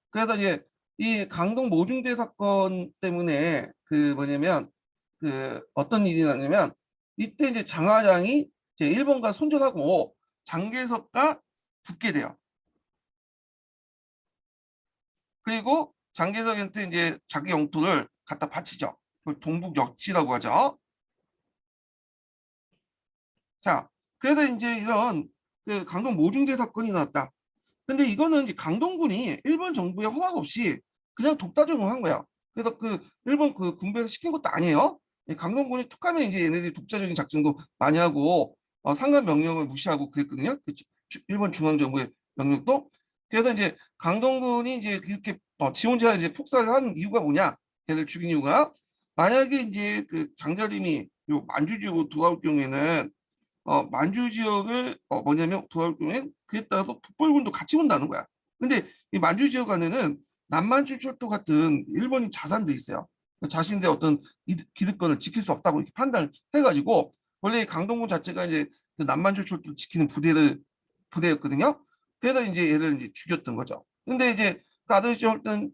그래서 이제 이 강동 모중대 사건 때문에 그 뭐냐면 그 어떤 일이 나냐면 이때 이제 장화장이 이제 일본과 손절하고 장개석과 붙게 돼요. 그리고 장개석한테 이제 자기 영토를 갖다 바치죠. 그걸 동북역지라고 하죠. 자, 그래서 이제 이런 그 강동 모중대 사건이 나왔다. 근데 이거는 이제 강동군이 일본 정부의 허락 없이 그냥 독자적으로 한 거야. 그래서 그 일본 그 군부에서 시킨 것도 아니에요. 강동군이 툭하면 이제 얘네들이 독자적인 작전도 많이 하고 상관 명령을 무시하고 그랬거든요. 그 일본 중앙 정부의 명령도. 그래서 이제 강동군이 이제 이렇게 지 혼자 이제 폭살을 한 이유가 뭐냐? 걔들 죽인 이유가 만약에 이제 그 장자림이 요 만주 지역으로 돌아올 경우에는 만주 지역을 뭐냐면 돌아올 경우엔 그에 따라서 북벌군도 같이 온다는 거야. 근데 이 만주 지역 안에는 남만주 철도 같은 일본인 자산들이 있어요. 자신들의 어떤 기득권을 지킬 수 없다고 이렇게 판단해가지고 원래 강동군 자체가 이제 그 남만주 철도 지키는 부대였거든요. 그래서 이제 얘를 이제 죽였던 거죠. 근데 이제 그 아저씨 할땐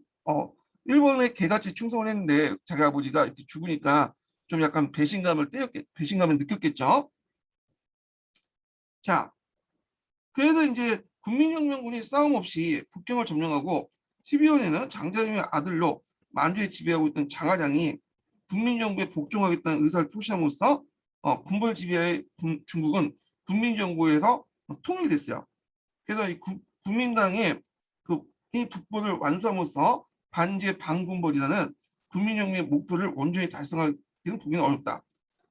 일본에 개같이 충성을 했는데 자기 아버지가 이렇게 죽으니까 좀 약간 배신감을 느꼈겠죠. 자, 그래서 이제 국민혁명군이 싸움 없이 북경을 점령하고 12월에는 장자림의 아들로 만주에 지배하고 있던 장하장이 국민정부에 복종하겠다는 의사를 표시함으로써 군벌 지배의 중국은 국민정부에서 통일됐어요. 그래서 이 국민당의 이 북부를 완수함으로써 반제 반군벌이라는 국민혁명의 목표를 온전히 달성하기는 보기는 어렵다.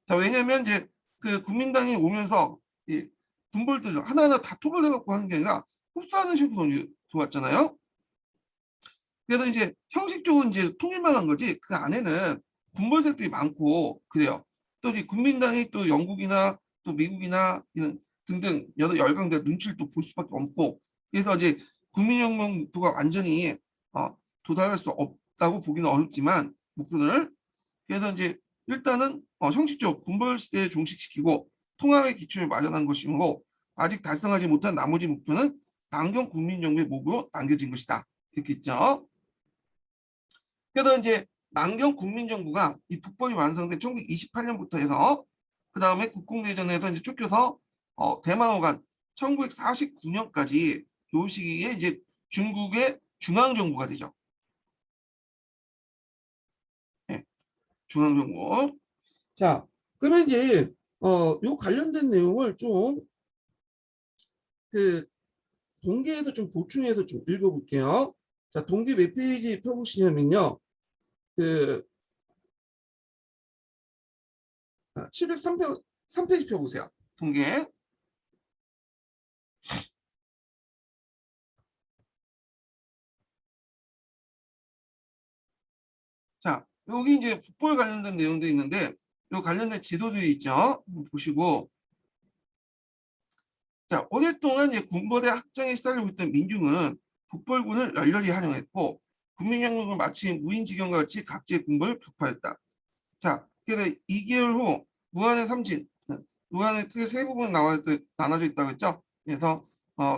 자, 왜냐하면 이제 그 국민당이 오면서 이 군벌들 하나하나 다 토벌해갖고 하는 게 아니라 흡수하는 식으로 들어왔잖아요. 그래서 이제 형식적으로 이제 통일만 한 거지 그 안에는 군벌색들이 많고 그래요. 또 이제 국민당이 또 영국이나 또 미국이나 이런 등등 여러 열강들 눈치를 또 볼 수밖에 없고 그래서 이제 국민혁명 목표가 완전히 도달할 수 없다고 보기는 어렵지만 목표를 그래서 이제 일단은 형식적 군벌 시대에 종식시키고 통합의 기초를 마련한 것이므로 아직 달성하지 못한 나머지 목표는 남경 국민정부의 목으로 남겨진 것이다. 이렇게 있죠. 그래서 이제 남경 국민정부가 이 북벌이 완성된 1928년부터 해서 그 다음에 국共내전에서 이제 쫓겨서 대만호간 1949년까지 요 시기에 이제 중국의 중앙정부가 되죠. 네, 중앙정부. 자, 그러면 이제 요 관련된 내용을 좀 그 동계에서 좀 보충해서 좀 읽어볼게요. 자, 동계 몇 페이지 펴보시냐면요. 그 703페이지 펴보세요. 동계. 자, 여기 이제 북벌 관련된 내용도 있는데 요 관련된 지도들이 있죠. 보시고, 자, 오랫동안 이제 군부대 확장에 시달리고 있던 민중은 북벌군을 열렬히 활용했고 국민혁명을 마친 무인지경과 같이 각지의 군부를 격파했다. 자, 그래서 2개월 후 무한의 삼진, 무한의 크게 세 부분 나눠져 있다고 했죠. 그래서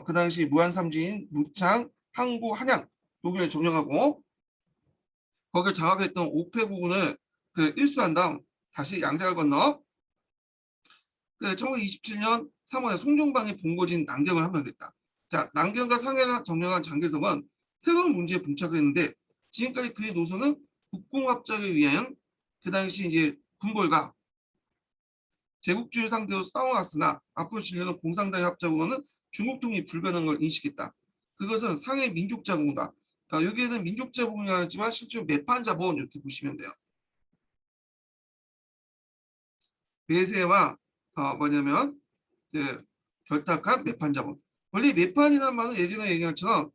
그 당시 무한 삼진, 무창, 항구, 한양 여기를 점령하고 거기를 장악했던 옥패 부분을 일수한 다음 다시 양자를 건너 1927년 3월에 송정방이 본거진 남경을 함락했다. 자, 남경과 상해를 점령한 장개성은 새로운 문제에 봉착했는데 지금까지 그의 노선은 국공합작을 위한 그 당시 이제 군벌과 제국주의 상대로 싸워왔으나 앞으로 진료는 공산당의 합작으로는 중국 통일이 불가능한 걸 인식했다. 그것은 상해 민족자본이다. 여기에는 민족자본이 나왔지만 실제로 매판자본 이렇게 보시면 돼요. 매세와 뭐냐면 결탁한 매판자본. 원래 매판이라는 말은 예전에 얘기한 것처럼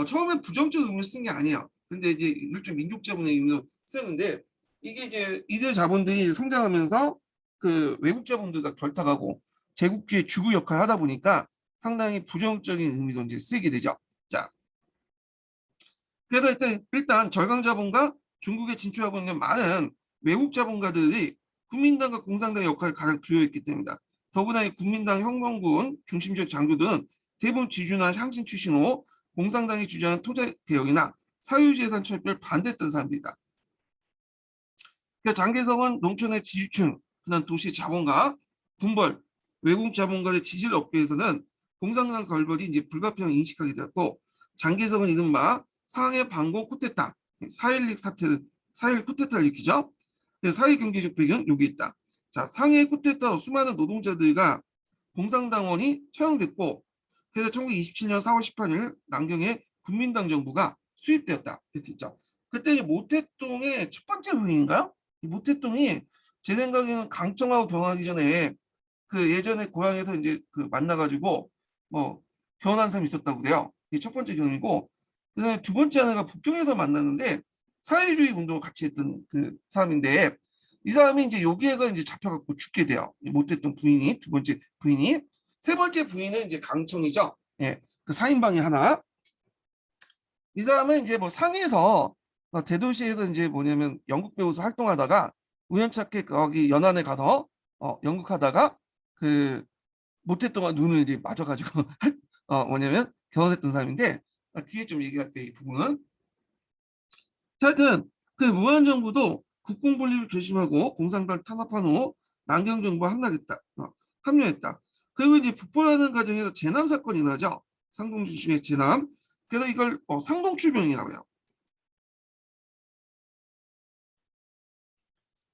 처음엔 부정적 의미를 쓴 게 아니에요. 근데 이제 일종 민족자본의 의미로 쓰는데 이게 이제 이들 자본들이 성장하면서 그 외국 자본들과 결탁하고 제국주의 주구 역할을 하다 보니까 상당히 부정적인 의미로 이제 쓰이게 되죠. 자, 그래서 일단 절강 자본과 중국에 진출하고 있는 많은 외국 자본가들이 국민당과 공산당의 역할을 가장 주요했기 때문이다. 더구나 이 국민당 혁명군 중심적 장교들은 대부분 지주나 향신 출신으로 공산당이 주장하는 토지 개혁이나 사유재산 철폐를 반대했던 사람들이다. 장개성은 농촌의 지주층, 그다음 도시 자본가, 군벌, 외국 자본가의 지지를 얻기 위해서는 공산당 걸벌이 이제 불가피하게 인식하게 되었고, 장개성은 이른바 상해 반공 쿠데타, 4.16 사태, 4.16 쿠데타를 일으키죠. 사회 경제적 배경 여기 있다. 자, 상해 쿠데타로 수많은 노동자들과 공산당원이 처형됐고, 그래서 1927년 4월 18일 남경에 국민당 정부가 수립되었다. 이렇게 있죠. 그때 모택동의 첫 번째 부인인가요? 모택동이 제 생각에는 강청하고 결혼하기 전에 그 예전에 고향에서 이제 그 만나가지고 뭐 결혼한 사람이 있었다고 그래요. 이게 첫 번째 경이고, 그다음에 두 번째 아내가 북경에서 만났는데 사회주의 운동을 같이 했던 그 사람인데 이 사람이 이제 여기에서 이제 잡혀갖고 죽게 돼요. 못했던 부인이 두 번째 부인이 세 번째 부인은 이제 강청이죠. 예, 그 4인방이 하나. 이 사람은 이제 뭐 상해에서 대도시에서 이제 뭐냐면 연극 배우로 활동하다가 우연찮게 거기 연안에 가서 연극하다가 그 못했던 눈을 이제 맞아가지고 뭐냐면 결혼했던 사람인데 뒤에 좀 얘기할게 이 부분은. 하여튼 그 무한정부도 국공분립을 결심하고 공산당 탄압한 후 남경정부와 합류했다. 그리고 이제 북벌하는 과정에서 제남 사건이 나죠. 상동 중심의 제남. 그래서 이걸 상동출병이라고 해요.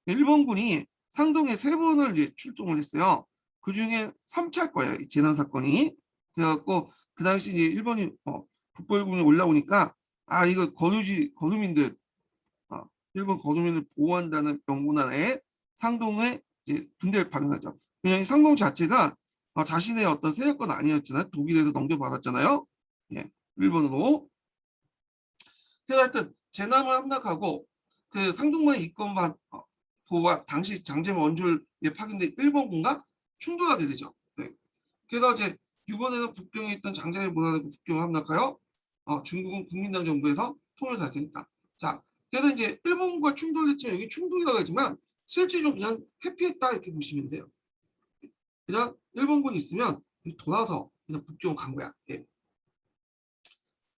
일본군이 상동에 세 번을 이제 출동을 했어요. 그 중에 3차일 거예요. 이 제남 사건이. 그래갖고 그 당시 이제 일본이 북벌군이 올라오니까 이거 거류민들 일본 거주민을 보호한다는 명분하에 상동에 이제 군대를 파견하죠. 왜냐하면 상동 자체가 자신의 어떤 세력권 아니었잖아요. 독일에서 넘겨받았잖아요. 예, 일본으로. 그래서 하여튼 제남을 함락하고 그 상동만 이권만 보호와 당시 장제모 원졸에 파견된 일본군과 충돌하게 되죠. 네. 그래서 이제 일본에는 북경에 있던 장제를 몰아내고 북경을 함락하여 중국은 국민당 정부에서 통일을 달성했다. 자, 그래서 이제 일본과 충돌했지만 여기 충돌이라고 하지만 실질적으로 그냥 회피했다 이렇게 보시면 돼요. 그냥 일본군이 있으면 돌아서 그냥 북경을 간 거야. 예.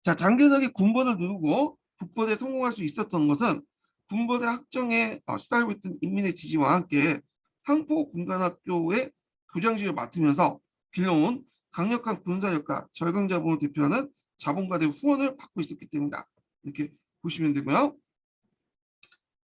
자, 장개석이 군벌을 누르고 북벌에 성공할 수 있었던 것은 군벌의 확정에 시달리고 있던 인민의 지지와 함께 항포 군관학교의 교장직을 맡으면서 길러온 강력한 군사력과 절강 자본을 대표하는 자본가들의 후원을 받고 있었기 때문이다. 이렇게 보시면 되고요.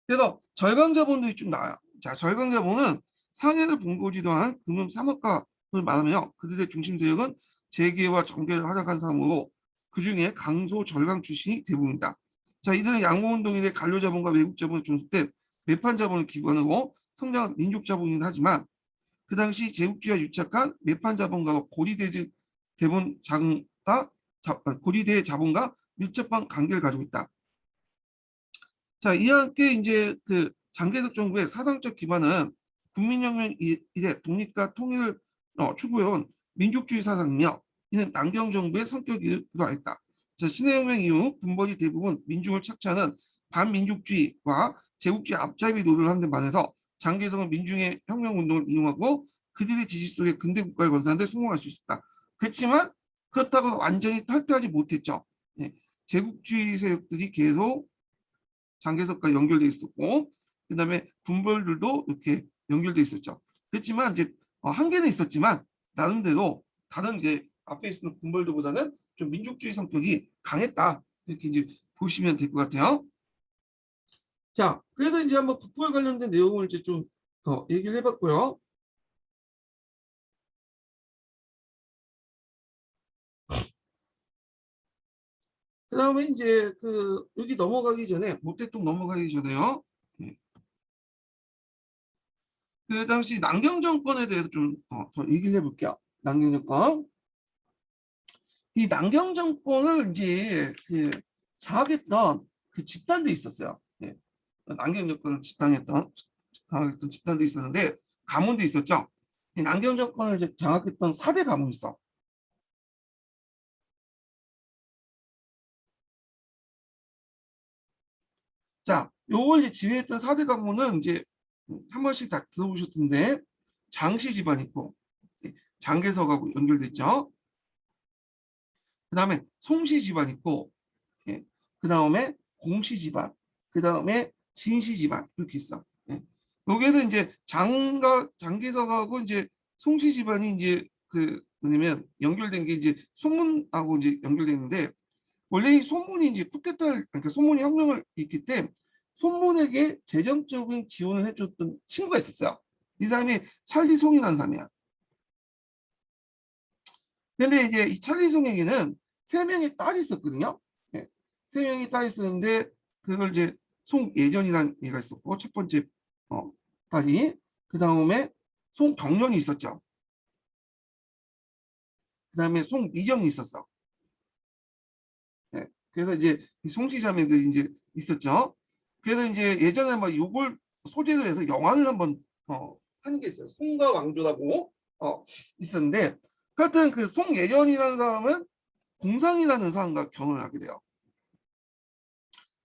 그래서 절강 자본들이 좀 나와요. 자, 절강 자본은 상해를 본고지도한 금융 산업가를 말하며 그들의 중심 세력은 재계와 정계를 활약한 사람으로 그중에 강소 절강 출신이 대부분이다. 자, 이들은 양모운동에 간료 자본과 외국 자본을 존속된 매판 자본을 기반으로 성장한 민족 자본이긴 하지만 그 당시 제국주의와 유착한 매판 자본과 고리대 자본과 밀접한 관계를 가지고 있다. 자, 이와 함께 이제 그 장개석 정부의 사상적 기반은 국민혁명 이래 독립과 통일을 추구해온 민족주의 사상이며 이는 남경 정부의 성격이 그러했다. 자,辛亥혁명 이후 군벌이 대부분 민중을 착취하는 반민족주의와 제국주의 앞잡이 노릇을 하는 데 반해서 장개석은 민중의 혁명운동을 이용하고 그들의 지지 속에 근대 국가를 건설하는 데 성공할 수 있었다. 그렇지만 그렇다고 완전히 탈피하지 못했죠. 네, 제국주의 세력들이 계속 장개석과 연결돼 있었고, 그다음에 군벌들도 이렇게 연결돼 있었죠. 그렇지만 이제 한계는 있었지만 나름대로 다른 이제 앞에 있는 군벌들보다는 좀 민족주의 성격이 강했다, 이렇게 이제 보시면 될 것 같아요. 자, 그래서 이제 한번 국부에 관련된 내용을 이제 좀 얘기를 해봤고요. 그 다음에 이제 그 여기 넘어가기 전에 모택동 넘어가기 전에요. 네. 그 당시 남경 정권에 대해서 좀 더 얘기를 해볼게요. 남경 정권. 이 남경 정권을 이제 그 장악했던 그 집단도 있었어요. 네. 남경 정권을 장악했던 집단도 있었는데 가문도 있었죠. 이 남경 정권을 이제 장악했던 4대 가문이 있어. 자, 요걸 이제 지배했던 4대 가문은 이제 한 번씩 다 들어보셨던데 장씨 집안 있고 장개석하고 연결됐죠. 그 다음에 송씨 집안 있고, 예. 그 다음에 공씨 집안, 그 다음에 진씨 집안 이렇게 있어. 예. 여기에는 이제 장개석하고 이제 송씨 집안이 이제 그 뭐냐면 연결된 게 이제 소문하고 이제 연결되는데 원래 이 소문이 이제 그러니까 소문이 혁명을 일으킬 때 손문에게 재정적인 지원을 해줬던 친구가 있었어요. 이 사람이 찰리 송이라는 사람이야. 근데 이제 이 찰리 송에게는 세 명의 딸이 있었거든요. 네. 세 명의 딸이 있었는데 그걸 이제 송예전이라는 애가 있었고 첫 번째 딸이, 그 다음에 송경련이 있었죠. 그 다음에 송미정이 있었어. 네. 그래서 이제 송씨자매들이 이제 있었죠. 그래서 이제 예전에 막 요걸 소재로 해서 영화를 한번 하는 게 있어요. 송가 왕조라고 있었는데, 하여튼 그 송예전이라는 사람은 공상이라는 사람과 결혼을 하게 돼요.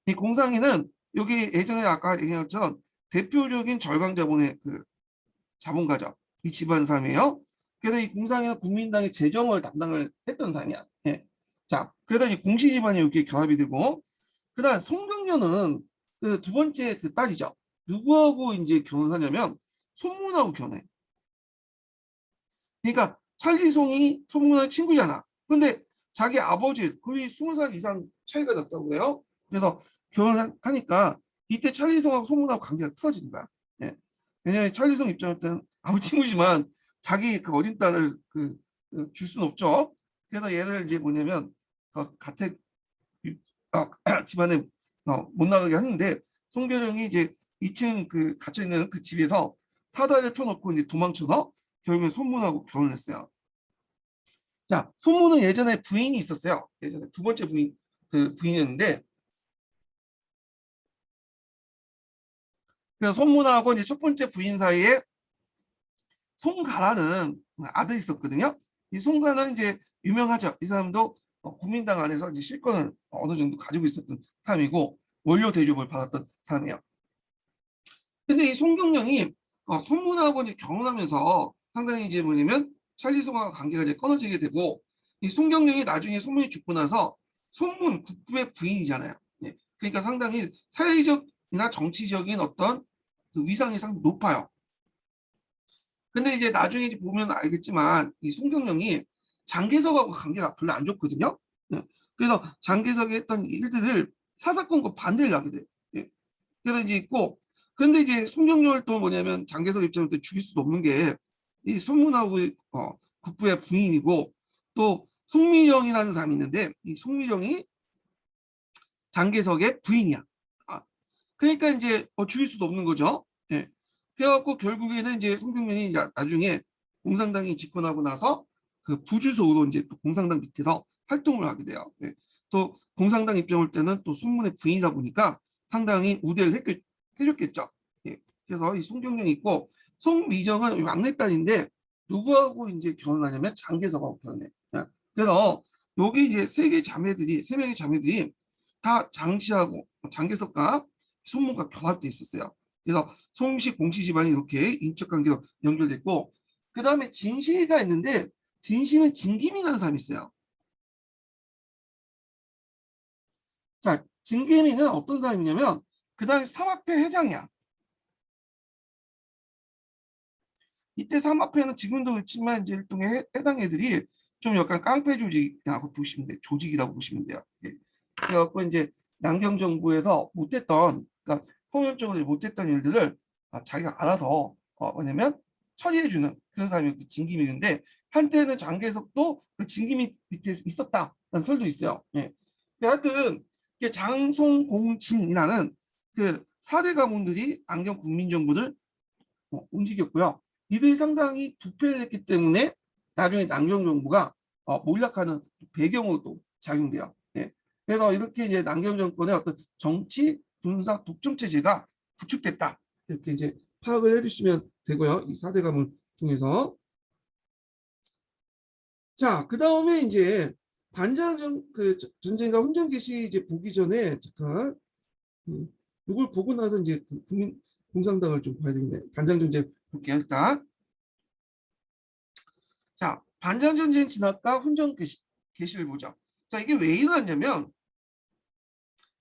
이 공상이는 여기 예전에 아까 얘기한 것처럼 대표적인 절강자본의 그 자본가죠. 이 집안 사람이에요. 그래서 이 공상이는 국민당의 재정을 담당을 했던 사람이야. 예. 자, 그래서 이 공시 집안이 이렇게 결합이 되고, 그다음 송경련은 그 두 번째 그 딸이죠. 누구하고 이제 결혼하냐면 손문하고 결혼해. 그러니까 찰리송이 손문의 친구잖아. 근데 자기 아버지 거의 20살 이상 차이가 났다고 해요. 그래서 결혼하니까 이때 찰리송하고 손문하고 관계가 틀어지는 거야. 예. 왜냐하면 찰리송 입장에서는 아무 친구지만 자기 그 어린 딸을 줄 수는 없죠. 그래서 얘를 이제 뭐냐면 가택 집안에 못 나가게 하는데 송교령이 이제 2층 그 갇혀 있는 그 집에서 사다리를 펴놓고 이제 도망쳐서 결국에 손문하고 결혼했어요. 자, 손문은 예전에 부인이 있었어요. 예전에 두 번째 부인이었는데, 그래서 손문하고 이제 첫 번째 부인 사이에 송가라는 아들이 있었거든요. 이 송가는 이제 유명하죠. 이 사람도 국민당 안에서 이제 실권을 어느 정도 가지고 있었던 사람이고 원료 대접을 받았던 사람이에요. 근데 이 송경련이 손문하고 이제 결혼하면서 상당히 이제 뭐냐면 찰리송과 관계가 이제 끊어지게 되고, 이 송경련이 나중에 손문이 죽고 나서 손문 국부의 부인이잖아요. 예. 그러니까 상당히 사회적이나 정치적인 어떤 그 위상이 상당히 높아요. 근데 이제 나중에 보면 알겠지만 이 송경련이 장개석하고 관계가 별로 안 좋거든요. 예. 그래서 장개석이 했던 일들을 사사건건 반대를 하게 돼요. 예. 그래서 이제 있고, 근데 이제 송정열 또 뭐냐면 장개석 입장에서 죽일 수도 없는 게 이 송문하고 국부의 부인이고, 또 송미령이라는 사람이 있는데 이 송미령이 장개석의 부인이야. 아, 그러니까 이제 죽일 수도 없는 거죠. 예. 그래갖고 결국에는 이제 송병면이 나중에 공산당이 집권하고 나서 그 부주소로 이제 또 공산당 밑에서 활동을 하게 돼요. 예. 또 공산당 입장을 때는 또 송문의 부인이다 보니까 상당히 우대를 해줬겠죠. 예. 그래서 이 송경련이 있고 송미정은 막내딸인데 누구하고 이제 결혼하냐면 장개석하고 결혼해. 예. 그래서 여기 이제 세 명의 자매들이 다 장씨하고 장개석과 손문과 결합돼 있었어요. 그래서 송씨 공씨 집안이 이렇게 인적 관계로 연결됐고, 그 다음에 진씨가 있는데 진씨는 진기민이라는 사람이 있어요. 자, 진기민은 어떤 사람이냐면 그 당시 삼합회 회장이야. 이때 삼합회는 지금도 그렇지만 이제 일종의 해당 애들이 좀 약간 깡패 조직이라고 보시면 돼요. 조직이라고 보시면 돼요. 예. 그래갖고 이제 남경 정부에서 못했던, 그러니까 폭력적으로 못했던 일들을 자기가 알아서 뭐냐면 처리해주는 그런 사람이 진기민인데, 한때는 장개석도 그 진기민 밑에 있었다는 설도 있어요. 예. 하여튼 장송공진이라는 그 4대 가문들이 안경 국민정부를 움직였고요. 이들이 상당히 부패를 했기 때문에 나중에 남경 정부가 몰락하는 배경으로 또 작용돼요. 예. 그래서 이렇게 이제 남경 정권의 어떤 정치, 군사 독점 체제가 구축됐다. 이렇게 이제 파악을 해주시면 되고요. 이 4대 가문 통해서. 자, 그 다음에 이제 그 전쟁과 훈장 개시 이제 보기 전에 잠깐 이걸 보고 나서 이제 국민 공산당을 좀 봐야 되겠네요. 반장 전쟁 볼게요. 일단 자, 반장 전쟁 진압과 훈장 개시를 보자. 자, 이게 왜 일어났냐면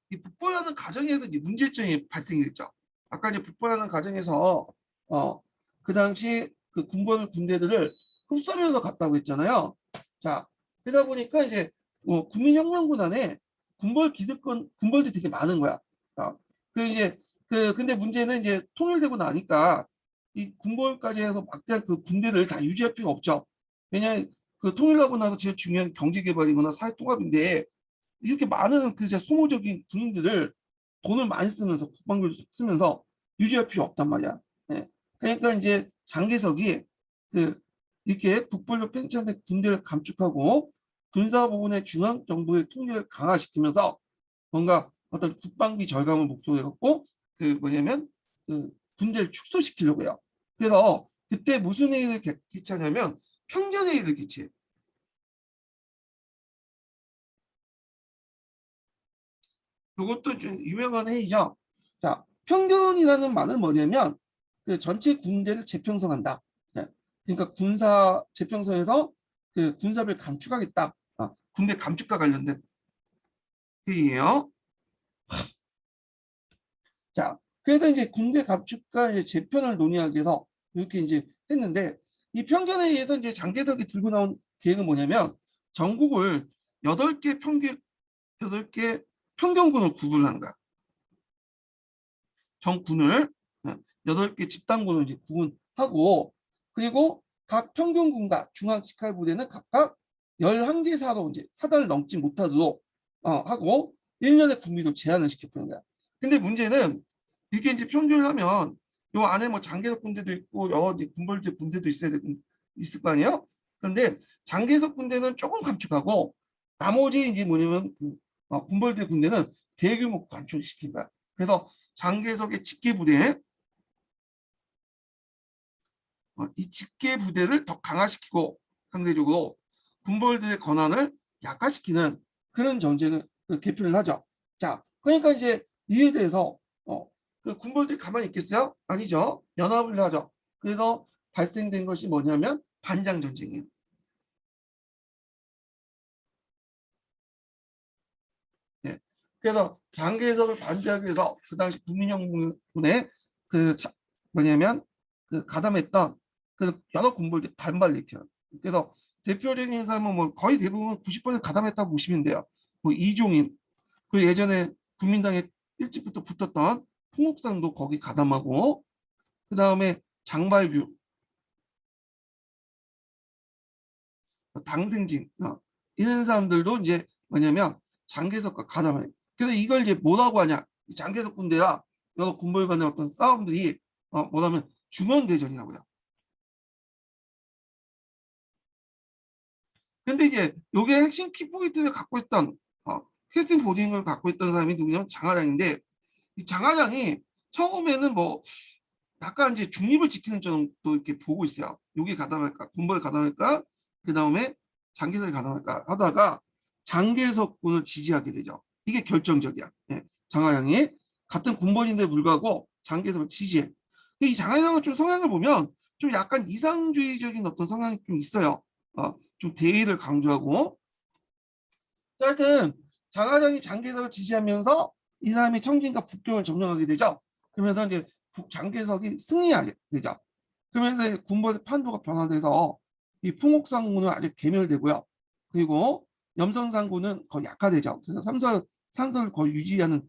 이 북벌하는 과정에서 이제 문제점이 발생이 됐죠. 아까 이제 북벌하는 과정에서 그 당시 그 군대들을 흡수하면서 갔다고 했잖아요. 자, 그러다 보니까 이제 국민혁명군 안에 군벌들이 되게 많은 거야. 그 이제 근데 문제는 이제 통일되고 나니까 이 군벌까지 해서 막대한 그 군대를 다 유지할 필요가 없죠. 왜냐하면 그 통일하고 나서 제일 중요한 경제개발이거나 사회통합인데 이렇게 많은 그 소모적인 군인들을 돈을 많이 쓰면서 국방비를 쓰면서 유지할 필요 없단 말이야. 예. 그러니까 이제 장개석이 그 이렇게 북벌로 팽창된 군대를 감축하고 군사 부분의 중앙 정부의 통일을 강화시키면서 뭔가 어떤 국방비 절감을 목표로 해갖고 그 뭐냐면 그 군대를 축소시키려고 해요. 그래서 그때 무슨 회의를 개최하냐면 평전회의를 개최해. 이것도 좀 유명한 회의죠. 자, 평균이라는 말은 뭐냐면 그 전체 군대를 재평성한다. 네. 그러니까 군사 재평성에서 그 군사를 감축하겠다. 군대 감축과 관련된 회의예요. 자, 그래서 이제 군대 감축과 이제 재편을 논의하기 위해서 이렇게 이제 했는데 이 평균회의에서 이제 장개석이 들고 나온 계획은 뭐냐면 전국을 8개 여덟 개 평경군을 구분한 거야. 정군을 8개 집단군을 이제 구분하고 그리고 각 평균군과 중앙직할부대는 각각 11개 이제 사단을 넘지 못하도록 하고 1년의 군비도 제한을 시켰다는 거야. 근데 문제는 이게 이제 평균을 하면 요 안에 뭐 장개석 군대도 있고 여러 이제 군벌대 군대도 있을 거 아니에요? 그런데 장개석 군대는 조금 감축하고 나머지 이제 뭐냐면 군벌대 군대는 대규모 관철시킨 거야. 그래서 장개석의 직계부대, 이 직계부대를 더 강화시키고 상대적으로 군벌대의 권한을 약화시키는 그런 전쟁을 개편을 하죠. 자, 그러니까 이제 이에 대해서 그 군벌들이 가만히 있겠어요? 아니죠. 연합을 하죠. 그래서 발생된 것이 뭐냐면 반장 전쟁이에요. 네. 그래서 장개석을 반대하기 위해서 그 당시 국민혁명군의 그 뭐냐면 그 가담했던 그 여러 군벌들이 반발을 일으켜요. 그래서 대표적인 사람은 뭐 거의 대부분 90% 가담했다고 보시면 돼요. 뭐 이종인, 그 예전에 국민당에 일찍부터 붙었던 풍옥상도 거기 가담하고, 그 다음에 장발규, 당생진, 이런 사람들도 이제 뭐냐면 장개석과 가담을 해. 그래서 이걸 이제 뭐라고 하냐? 장개석 군대와 여러 군벌 간의 어떤 싸움들이 뭐냐면 중원대전이라고 해요. 근데 이제 요게 핵심 키포인트를 갖고 있던 캐스팅 보딩을 갖고 있던 사람이 누구냐면 장하장인데, 이 장하장이 처음에는 뭐 약간 이제 중립을 지키는 정도 이렇게 보고 있어요. 여기 가담할까, 군벌 가담할까, 그 다음에 장개석이 가담할까 하다가 장개석군을 지지하게 되죠. 이게 결정적이야. 네. 장하장이 같은 군벌인데 불구하고 장개석을 지지해. 이 장하장은 좀 성향을 보면 좀 약간 이상주의적인 어떤 성향이 좀 있어요. 좀 대의를 강조하고. 자, 하여튼 장하장이 장개석을 지지하면서 이 사람이 청진과 북경을 점령하게 되죠. 그러면서 이제 장개석이 승리하게 되죠. 그러면서 군부의 판도가 변화돼서 이 풍옥상군은 아주 괴멸되고요. 그리고 염선상군은 거의 약화되죠. 그래서 산설을 거의 유지하는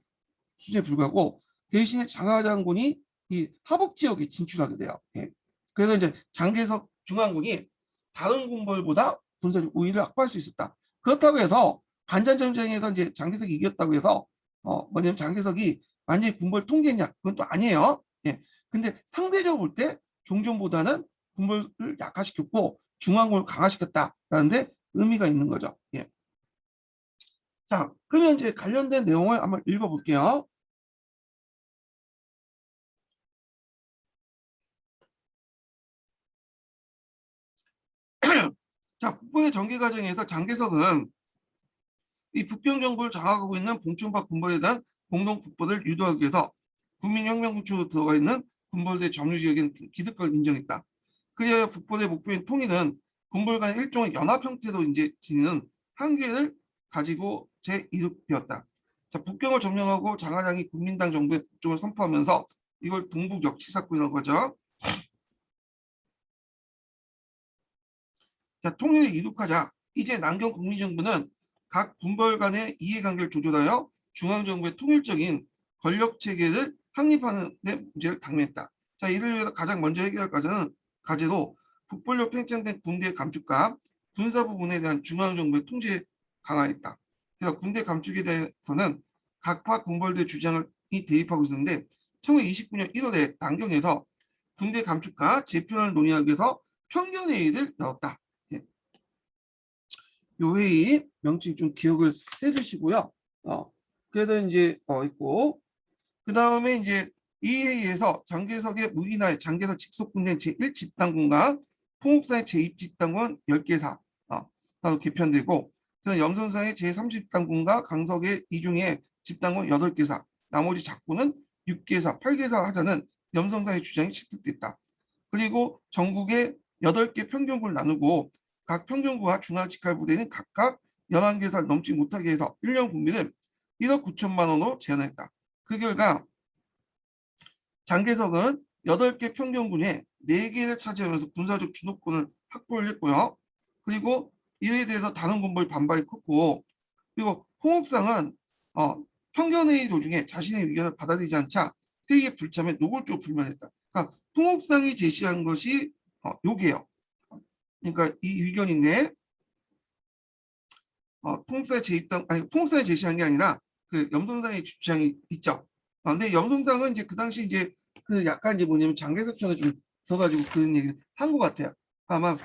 수준에 불과하고, 대신에 장하장군이 이 하북 지역에 진출하게 돼요. 예. 그래서 이제 장개석 중앙군이 다른 군벌보다 군사적 우위를 확보할 수 있었다. 그렇다고 해서 반잔전쟁에서 이제 장개석이 이겼다고 해서 뭐냐면 장개석이 완전히 군벌 통제했냐? 그건 또 아니에요. 예. 근데 상대적으로 볼 때 종전보다는 군벌을 약화시켰고 중앙군을 강화시켰다라는데 의미가 있는 거죠. 예. 자, 그러면 이제 관련된 내용을 한번 읽어볼게요. 자, 북부의 전개 과정에서 장개석은 이 북경 정부를 장악하고 있는 봉춘박 군벌에 대한 공동 북벌을 유도하기 위해서 국민혁명군추로 들어가 있는 군벌대 점유 지역인 기득권을 인정했다. 그리하여 북벌의 목표인 통일은 군벌 간의 일종의 연합 형태로 이제 지니는 한계를 가지고 재이룩되었다. 자, 북경을 점령하고 장하장이 국민당 정부의 북종을 선포하면서 이걸 동북 역치사건이라고 하죠. 자, 통일을 이룩하자 이제 남경 국민정부는 각 군벌 간의 이해관계를 조절하여 중앙정부의 통일적인 권력체계를 확립하는 데 문제를 당면했다. 자, 이를 위해서 가장 먼저 해결할 과제로 북벌로 팽창된 군대 감축과 군사 부분에 대한 중앙정부의 통제 강화했다. 그래서 군대 감축에 대해서는 각파 군벌대 주장을 대입하고 있었는데 1929년 1월에 남경에서 군대 감축과 재편을 논의하기 위해서 평년회의를 열었다. 예. 요 회의 명칭 좀 기억을 해주시고요. 그래도 이제 있고, 그 다음에 이제 이 회의에서 장개석의 무기나의 장개석 직속군대 제1집단군과 풍옥사의 제2집단군 10개사 개편되고, 염선사의 제3집단군과 강석의 이중의 집단군 8개사, 나머지 작군은 6개사, 8개사 하자는 염선사의 주장이 채택됐다. 그리고 전국에 8개 평경군을 나누고 각 평경구와 중앙직할부대는 각각 11개살 넘지 못하게 해서 1년 군비를 1억 9천만 원으로 제한했다. 그 결과 장개석은 8개 평경군에 4개를 차지하면서 군사적 주도권을 확보를 했고요. 그리고 이에 대해서 다른 군부의 반발이 컸고, 그리고 홍옥상은 평견회의 도중에 자신의 의견을 받아들이지 않자 회의에 불참해 노골적으로 불만했다. 그러니까 홍옥상이 제시한 것이 요게요. 그러니까 이 의견인데 통사의 재입당 아니 통사에 제시한 게 아니라 그 염송상의 주장이 있죠. 근데 염송상은 이제 그 당시 이제 그 약간 이제 뭐냐면 장개석 편에 좀 서가지고 그런 얘기를 한 것 같아요. 아마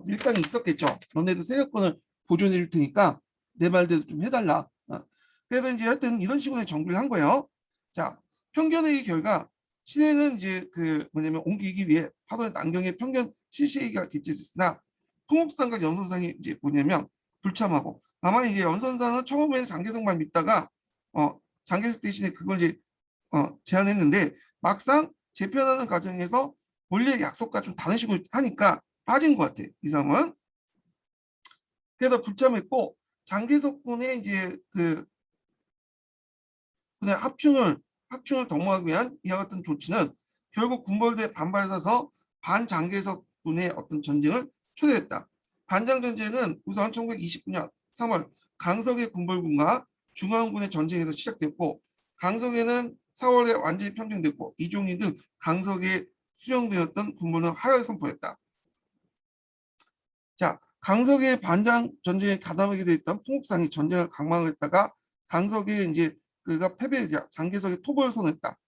밀당이 있었겠죠. 너네도 세력권을 보존해 줄 테니까 내 말대로 좀 해달라. 그래서 이제 하여튼 이런 식으로 정비를 한 거예요. 자, 편견회의 결과 시내는 이제 그 뭐냐면 옮기기 위해 하던 남경의 편견 실시회의가 개최됐으나 통옥상과 염송상이 이제 뭐냐면 불참하고, 다만 이제 연선사는 처음에는 장개석만 믿다가 장개석 대신에 그걸 이제 제안했는데 막상 재편하는 과정에서 원래 약속과 좀 다른 식으로 하니까 빠진 것 같아, 이 사람은. 그래서 불참했고, 장개석 군의 이제 그 그냥 합충을 도모하기 위한 이와 같은 조치는 결국 군벌대 반발에 서서 반장개석 군의 어떤 전쟁을 초래했다. 반장 전쟁은 우선 1929년 3월 강석의 군벌군과 중앙군의 전쟁에서 시작됐고 강석에는 4월에 완전히 평정됐고 이종희 등 강석에 수령되었던 군부는 하야를 선포했다. 자, 강석의 반장 전쟁에 가담하게 되었던 풍옥상이 전쟁을 강망했다가 강석이 이제 그가 패배하자 장개석의 토벌을 선언했다.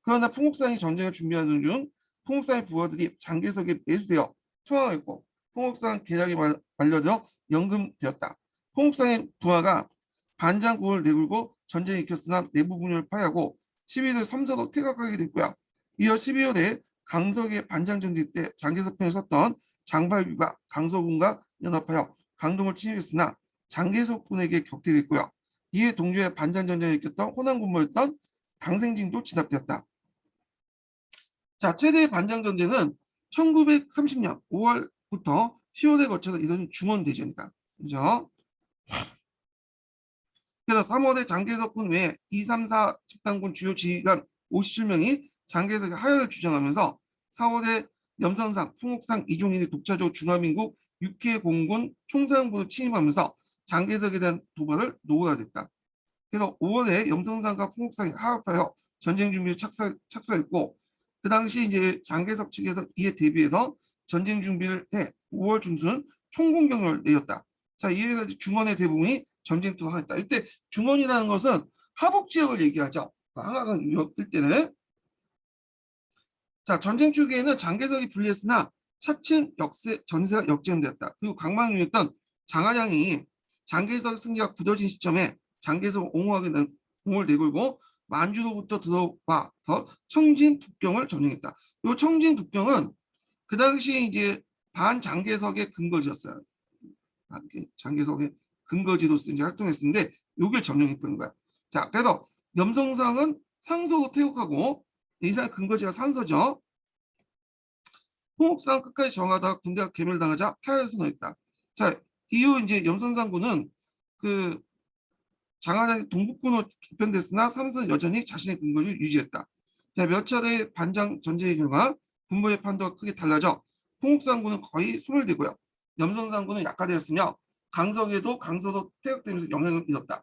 그러나 풍옥상이 전쟁을 준비하는 중 풍옥상의 부하들이 장개석에 매수되어 투항했고 풍옥상 계략이 말려져 연금되었다. 풍옥상의 부하가 반장국을 내걸고 전쟁에 익혔으나 내부 분열을 파하고 12월 3사도 퇴각하게 됐고요. 이어 12월에 강석의 반장 전쟁 때 장개석 편에 섰던 장발규가 강서군과 연합하여 강동을 침입했으나 장개석군에게 격퇴됐고요. 이에 동조해 반장 전쟁을 일으켰던 호남군모였던 강생진도 진압되었다. 자, 최대 반장 전쟁은 1930년 5월부터 10월에 거쳐서 이뤄진 중원대전이다. 그죠? 그래서 3월에 장개석군 외에 2, 3, 4 집단군 주요 지휘관 57명이 장개석의 하야를 주장하면서 4월에 염선상, 풍옥상, 이종인이 독자적 중화민국 6회 공군 총사령부를 침입하면서 장개석에 대한 도발을 노골화됐다. 그래서 5월에 염선상과 풍옥상이 하합하여 전쟁 준비에 착수했고 그 당시 이제 장개석 측에서 이에 대비해서 전쟁 준비를 해 5월 중순 총공격을 내렸다. 자, 이에 대해서 중원의 대부분이 전쟁터를 하였다. 이때 중원이라는 것은 하북 지역을 얘기하죠. 한강강 유역 일대는. 자, 전쟁 초기에는 장개석이 불리했으나 차츰 전세가 역전되었다. 그리고 강망류였던 장하량이 장개석 승리가 굳어진 시점에 장개석 옹호하게 공을 내걸고 만주로부터 들어와서 청진 북경을 점령했다. 이 청진 북경은 그 당시 이제 반장개석의 근거지였어요. 장개석의 근거지로서 이제 활동했었는데 여기를 점령했던 거야. 자, 그래서 염성상은 상서로 퇴역하고 이상 근거지가 산서죠. 홍옥상 끝까지 정하다가 군대가 괴멸당하자 하야를 선언했다. 자, 이후 이제 염성상군은 그 장하장이 동북군으로 개편됐으나 삼선은 여전히 자신의 근거를 유지했다. 자, 몇 차례 반장 전쟁의 결과 군부의 판도가 크게 달라져 홍옥상군은 거의 소멸되고요. 염성상군은 약화되었으며 강서도 퇴역되면서 영향을 미쳤다.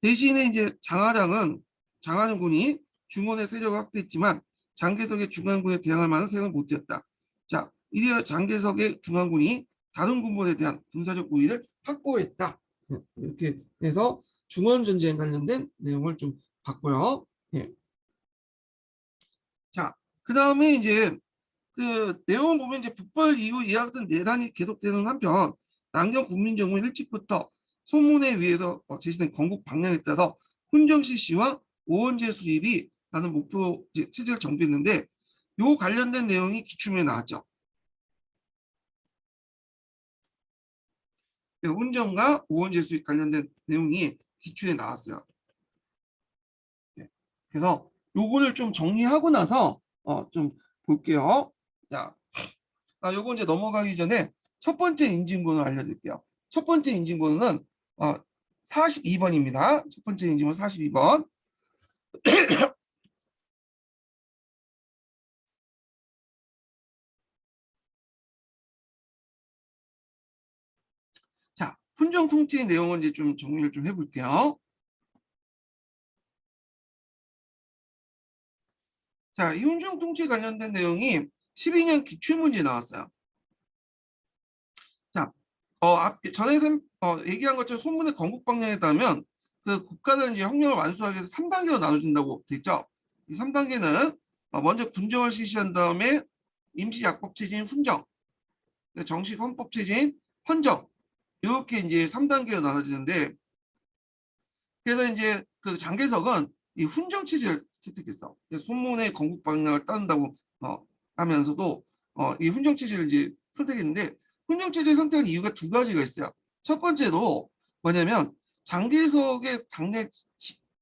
대신에 이제 장하장군이 중원의 세력을 확대했지만 장개석의 중앙군에 대항할 만한 세력을 못 되었다. 자, 이에 장개석의 중앙군이 다른 군부에 대한 군사적 우위를 확보했다. 이렇게 해서 중원 전쟁에 관련된 내용을 좀 봤고요. 예. 자, 그 다음에 이제 그 내용을 보면 이제 북벌 이후 이와 같은 내란이 계속되는 한편 남경 국민정부는 일찍부터 소문에 의해서 제시된 건국 방향에 따라서 훈정시 씨와 오원재 수립이 라는 목표 체제를 정비했는데 요 관련된 내용이 기출문에 나왔죠. 훈정과 오원재 수립 관련된 내용이 기출에 나왔어요. 그래서 요거를 좀 정리하고 나서 좀 볼게요. 자, 요거 이제 넘어가기 전에 첫 번째 인증번호 알려드릴게요. 첫 번째 인증번호는 42번입니다. 첫 번째 인증번호 42번. 자, 훈정 통치 내용은 이제 좀 정리를 좀 해볼게요. 자, 이 훈정 통치 관련된 내용이 12년 기출문제에 나왔어요. 자, 전에 얘기한 것처럼 소문의 건국 방향에 따르면 그 국가는 이제 혁명을 완수하기 위해서 3단계로 나눠진다고 돼 있죠. 이 3단계는 먼저 군정을 실시한 다음에 임시약법 체제인 훈정, 정식 헌법 체제인 헌정, 이렇게 이제 3단계로 나눠지는데 그래서 이제 그 장개석은 이 훈정 체제를 채택했어. 소문의 건국 방향을 따른다고 하면서도 이 훈정 체제를 이제 선택했는데 훈정 체제 선택한 이유가 두 가지가 있어요. 첫 번째로 뭐냐면 장개석의 당내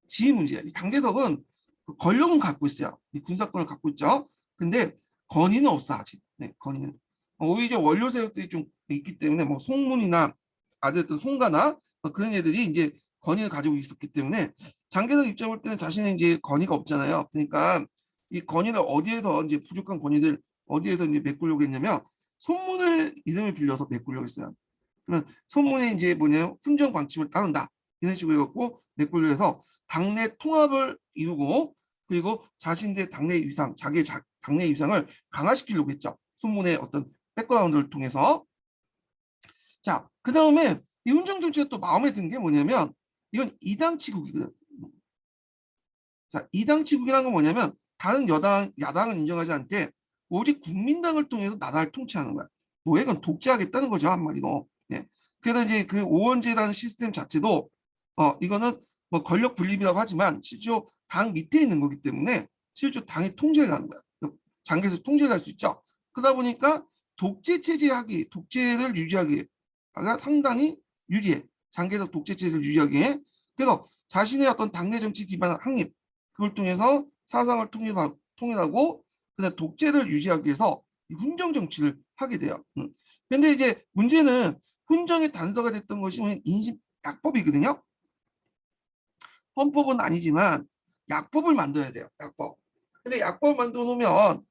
지위 문제야. 이 장개석은 그 권력은 갖고 있어요. 이 군사권을 갖고 있죠. 근데 건의는 없어 아직. 네, 건의는. 오히려 원료 세력들이 좀 있기 때문에 뭐 송문이나 아들던 송가나 그런 애들이 이제 건의를 가지고 있었기 때문에 장개석 입장 볼 때는 자신의 이제 건의가 없잖아요. 그러니까 이 건의를 어디에서 이제 부족한 건의들 어디에서 이제 메꾸려고 했냐면 손문을 이름을 빌려서 메꾸려고 했어요. 그러면 손문에 이제 뭐냐면 훈정 방침을 따른다. 이런 식으로 해갖고 메꾸려 해서 당내 통합을 이루고 그리고 자신들의 당내 위상, 자기의 당내 위상을 강화시키려고 했죠. 손문의 어떤 백그라운드를 통해서. 자, 그 다음에 이 훈정 정치가 또 마음에 든 게 뭐냐면 이건 이당치국이거든. 자, 이당치국이라는 건 뭐냐면 다른 야당은 인정하지 않되 오직 국민당을 통해서 나라를 통치하는 거야. 뭐 이건 독재하겠다는 거죠, 한마디로. 예. 그래서 이제 그 오원제라는 시스템 자체도 이거는 뭐 권력 분립이라고 하지만 실제로 당 밑에 있는 거기 때문에 실제로 당이 통제를 하는 거야. 장기에서 통제를 할 수 있죠. 그러다 보니까 독재 체제하기, 독재를 유지하기가 상당히 유리해. 장기에서 독재 체제를 유지하기에. 그래서 자신의 어떤 당내 정치 기반한 확립, 그걸 통해서 사상을 통일하고 그다음 독재를 유지하기 위해서 훈정 정치를 하게 돼요. 근데 이제 문제는 훈정의 단서가 됐던 것이 인심 약법이거든요. 헌법은 아니지만 약법을 만들어야 돼요. 약법. 근데 약법을 만들어 놓으면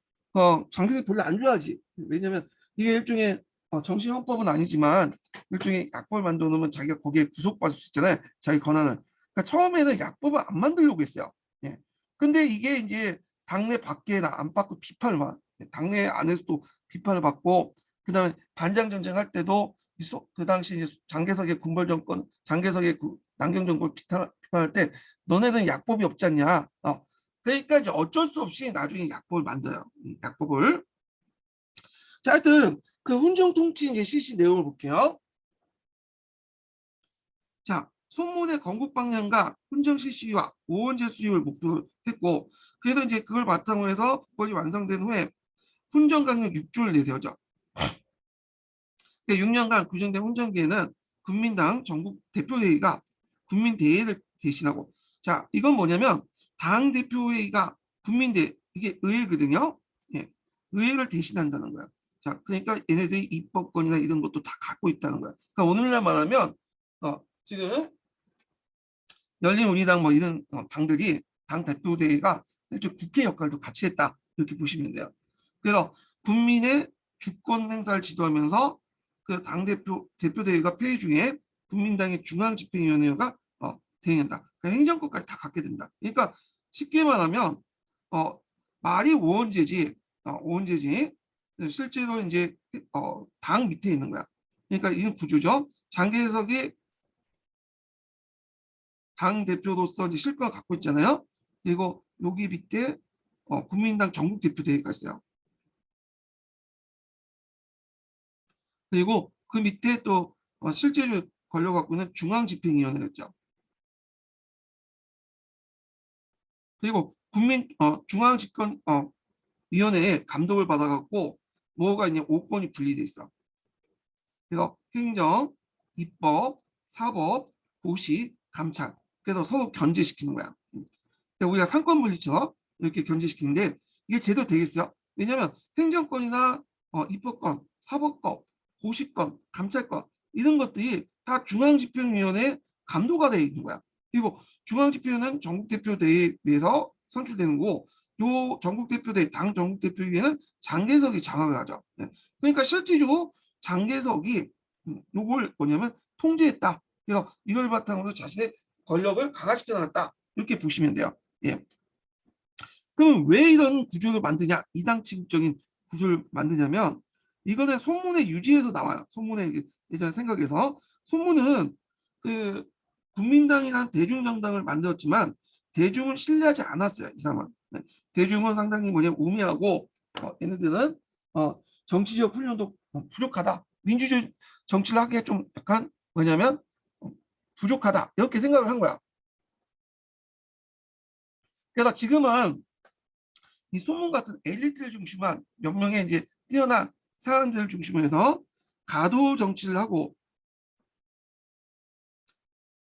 장기들이 별로 안 좋아하지. 왜냐면 이게 일종의 정식 헌법은 아니지만 일종의 약법을 만들어 놓으면 자기가 거기에 구속받을 수 있잖아요. 자기 권한을. 그러니까 처음에는 약법을 안 만들려고 했어요. 예. 근데 이게 이제 당내 밖에나 안팎의 비판을 막 당내 안에서도 비판을 받고 그다음에 반장 전쟁할 때도 그 당시 이제 장개석의 군벌 정권, 장개석의 그 남경 정권 비판할 때 너네는 약법이 없지 않냐. 그러니까 이제 어쩔 수 없이 나중에 약법을 만들어요. 약법을. 자, 하여튼 그 훈정 통치 이제 실시 내용을 볼게요. 자, 손문의 건국 방향과 훈정 실시와 오원제 수립을 목표로 했고, 그래서 이제 그걸 바탕으로 해서 국법이 완성된 후에 훈정 강령 6조를 내세우죠. 6년간 구정된 훈정기에는 국민당 전국 대표회의가 국민대회를 대신하고, 자, 이건 뭐냐면 당 대표회의가 국민대 이게 의회거든요. 예, 의회를 대신한다는 거야. 자, 그러니까 얘네들이 입법권이나 이런 것도 다 갖고 있다는 거야. 그러니까 오늘날 말하면 지금 열린우리당 뭐 이런 당들이 당 대표대회가 국회 역할도 같이 했다 이렇게 보시면 돼요. 그래서 국민의 주권 행사를 지도하면서 그 당 대표대회가 폐회 중에 국민당의 중앙집행위원회가 대행한다. 그러니까 행정권까지 다 갖게 된다. 그러니까 쉽게 말하면 말이 오원제지, 오원제지. 실제로 이제 당 밑에 있는 거야. 그러니까 이 구조죠. 장개석이 당 대표로서 이제 실권을 갖고 있잖아요. 그리고 여기 밑에 국민당 전국 대표대회가 있어요. 그리고 그 밑에 또 실제로 걸려갖고 있는 중앙집행위원회가 있죠. 그리고 중앙집권위원회에 감독을 받아갖고 뭐가 있냐 5권이 분리돼 있어. 그래서 행정, 입법, 사법, 고시, 감찰. 그래서 서로 견제시키는 거야. 그러니까 우리가 상권 분리처럼 이렇게 견제시키는데 이게 제대로 되겠어요? 왜냐하면 행정권이나 입법권, 사법권, 고시권, 감찰권 이런 것들이 다 중앙집행위원회 감독가 되어 있는 거야. 그리고 중앙집행위원회는 전국대표대회에서 선출되는 거고 요 전국대표대회, 당 전국대표위원회는 장개석이 장악을 하죠. 네. 그러니까 실질적으로 장개석이 요걸 뭐냐면 통제했다. 그래서 이걸 바탕으로 자신의 권력을 강화시켜 나갔다. 이렇게 보시면 돼요. 예. 그럼 왜 이런 구조를 만드냐? 이당치국적인 구조를 만드냐면 이거는 손문의 유지에서 나와요. 손문의 예전 생각에서 손문은 그 국민당이라는 대중정당을 만들었지만 대중은 신뢰하지 않았어요. 이 사람은. 네. 대중은 상당히 뭐냐면 우매하고 얘네들은 정치적 훈련도 부족하다. 민주주의 정치를 하기에 좀 약간 뭐냐면 부족하다. 이렇게 생각을 한 거야. 그래서 지금은 이 소문 같은 엘리트를 중심한 몇 명의 이제 뛰어난 사람들을 중심으로 해서 가도 정치를 하고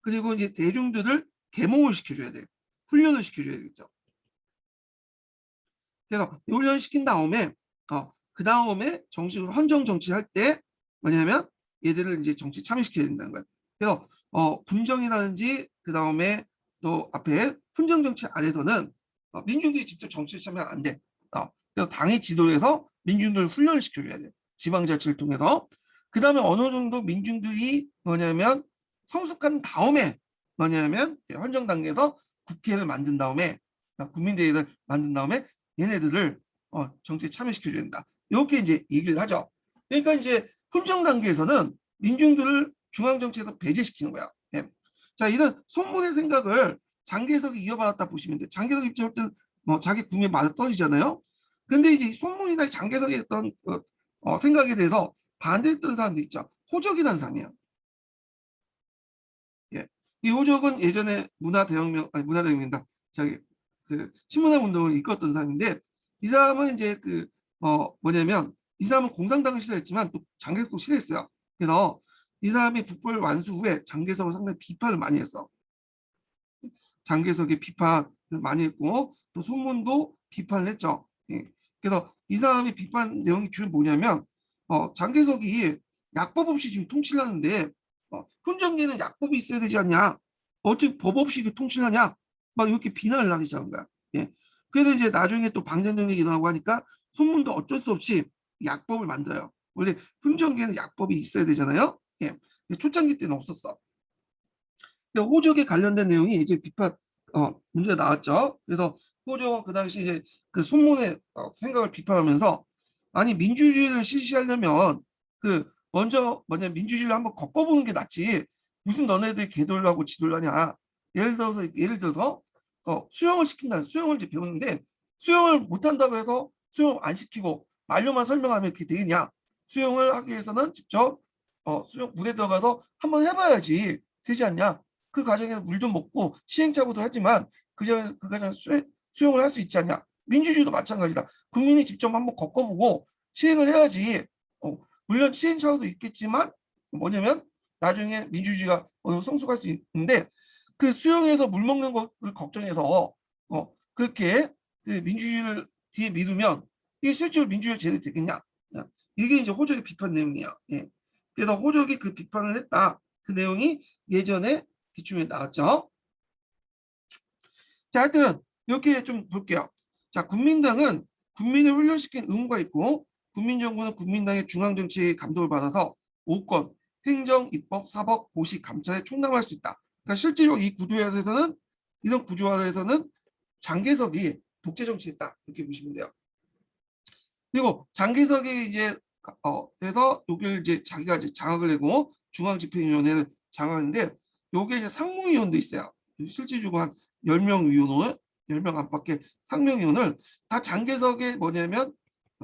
그리고 이제 대중들을 계몽을 시켜줘야 돼요. 훈련을 시켜줘야겠죠. 그래서 훈련 시킨 다음에 그 다음에 정식으로 헌정 정치 할 때 뭐냐면 얘들을 이제 정치 참여시켜야 된다는 거예요. 그래서 군정이라든지 그 다음에 또 앞에 훈정 정치 안에서는 민중들이 직접 정치에 참여하면 안 돼. 그래서 당의 지도를 해서 민중들을 훈련을 시켜줘야 돼. 지방자치를 통해서. 그 다음에 어느 정도 민중들이 뭐냐면 성숙한 다음에 뭐냐면 헌정 단계에서 국회를 만든 다음에 국민대회를 만든 다음에 얘네들을 정치에 참여시켜줘야 된다. 이렇게 이제 얘기를 하죠. 그러니까 이제 훈정 단계에서는 민중들을 중앙정치에서 배제시키는 거야. 예. 자, 이런 손문의 생각을 장개석이 이어받았다 보시면 돼. 장개석 입장할 때는 뭐 자기 국민에 맞아 떨어지잖아요. 근데 이제 손문이나 장개석의 어떤 생각에 대해서 반대했던 사람도 있죠. 호적이라는 사람이에요. 예. 이 호적은 예전에 문화대혁명이다. 저기 그 신문화 운동을 이끌었던 사람인데 이 사람은 이제 뭐냐면 이 사람은 공산당을 싫어했지만 또 장개석도 싫어했어요. 그래서 이 사람이 북벌 완수 후에 장개석을 상당히 비판을 많이 했어. 장개석의 비판을 많이 했고 또 손문도 비판을 했죠. 예. 그래서 이 사람의 비판 내용이 주로 뭐냐면 장개석이 약법 없이 지금 통치를 하는데 훈정계는 약법이 있어야 되지 않냐? 어떻게 법 없이 통치하냐? 막 이렇게 비난을 하기 시작한 거야. 예. 그래서 이제 나중에 또 방전정책이 일어나고 하니까 손문도 어쩔 수 없이 약법을 만들어요. 원래 훈정계는 약법이 있어야 되잖아요. 예. 초창기 때는 없었어. 호적에 관련된 내용이 이제 비판 문제가 나왔죠. 그래서 호적은 그 당시 이제 그 손문의 생각을 비판하면서 아니 민주주의를 실시하려면 먼저 뭐냐 민주주의를 한번 겪어보는 게 낫지 무슨 너네들 개돌을 하고 지도를 하냐. 예를 들어서 수영을 시킨다. 수영을 이제 배우는데 수영을 못한다고 해서 수영 안 시키고 말로만 설명하면 그게 되겠냐. 수영을 하기 위해서는 직접 수영 물에 들어가서 한번 해봐야지 되지 않냐. 그 과정에서 물도 먹고 시행착오도 하지만 그 과정 수용을 할 수 있지 않냐. 민주주의도 마찬가지다. 국민이 직접 한번 겪어보고 시행을 해야지. 물론 시행착오도 있겠지만 뭐냐면 나중에 민주주의가 어느 성숙할 수 있는데 그 수용해서 물 먹는 것을 걱정해서 그렇게 그 민주주의를 뒤에 미루면 이게 실제로 민주주의가 제대로 되겠냐. 이게 이제 호적의 비판 내용이야. 예. 그래서 호적이 그 비판을 했다. 그 내용이 예전에 기출에 나왔죠. 자, 하여튼 이렇게 좀 볼게요. 자, 국민당은 국민을 훈련시킨 의무가 있고 국민정부는 국민당의 중앙정치 감독을 받아서 5권 행정, 입법, 사법, 고시, 감찰에 총괄할 수 있다. 그러니까 실제로 이 구조화에서는 이런 구조화에서는 장개석이 독재 정치했다 이렇게 보시면 돼요. 그리고 장개석이 이제 그래서 여기를 이제 자기가 이제 장악을 내고 중앙집행위원회를 장악하는데 요게 이제 상무위원도 있어요. 실질적으로 한 10명 위원을 10명 안팎의 상명위원을 다 장개석의 뭐냐면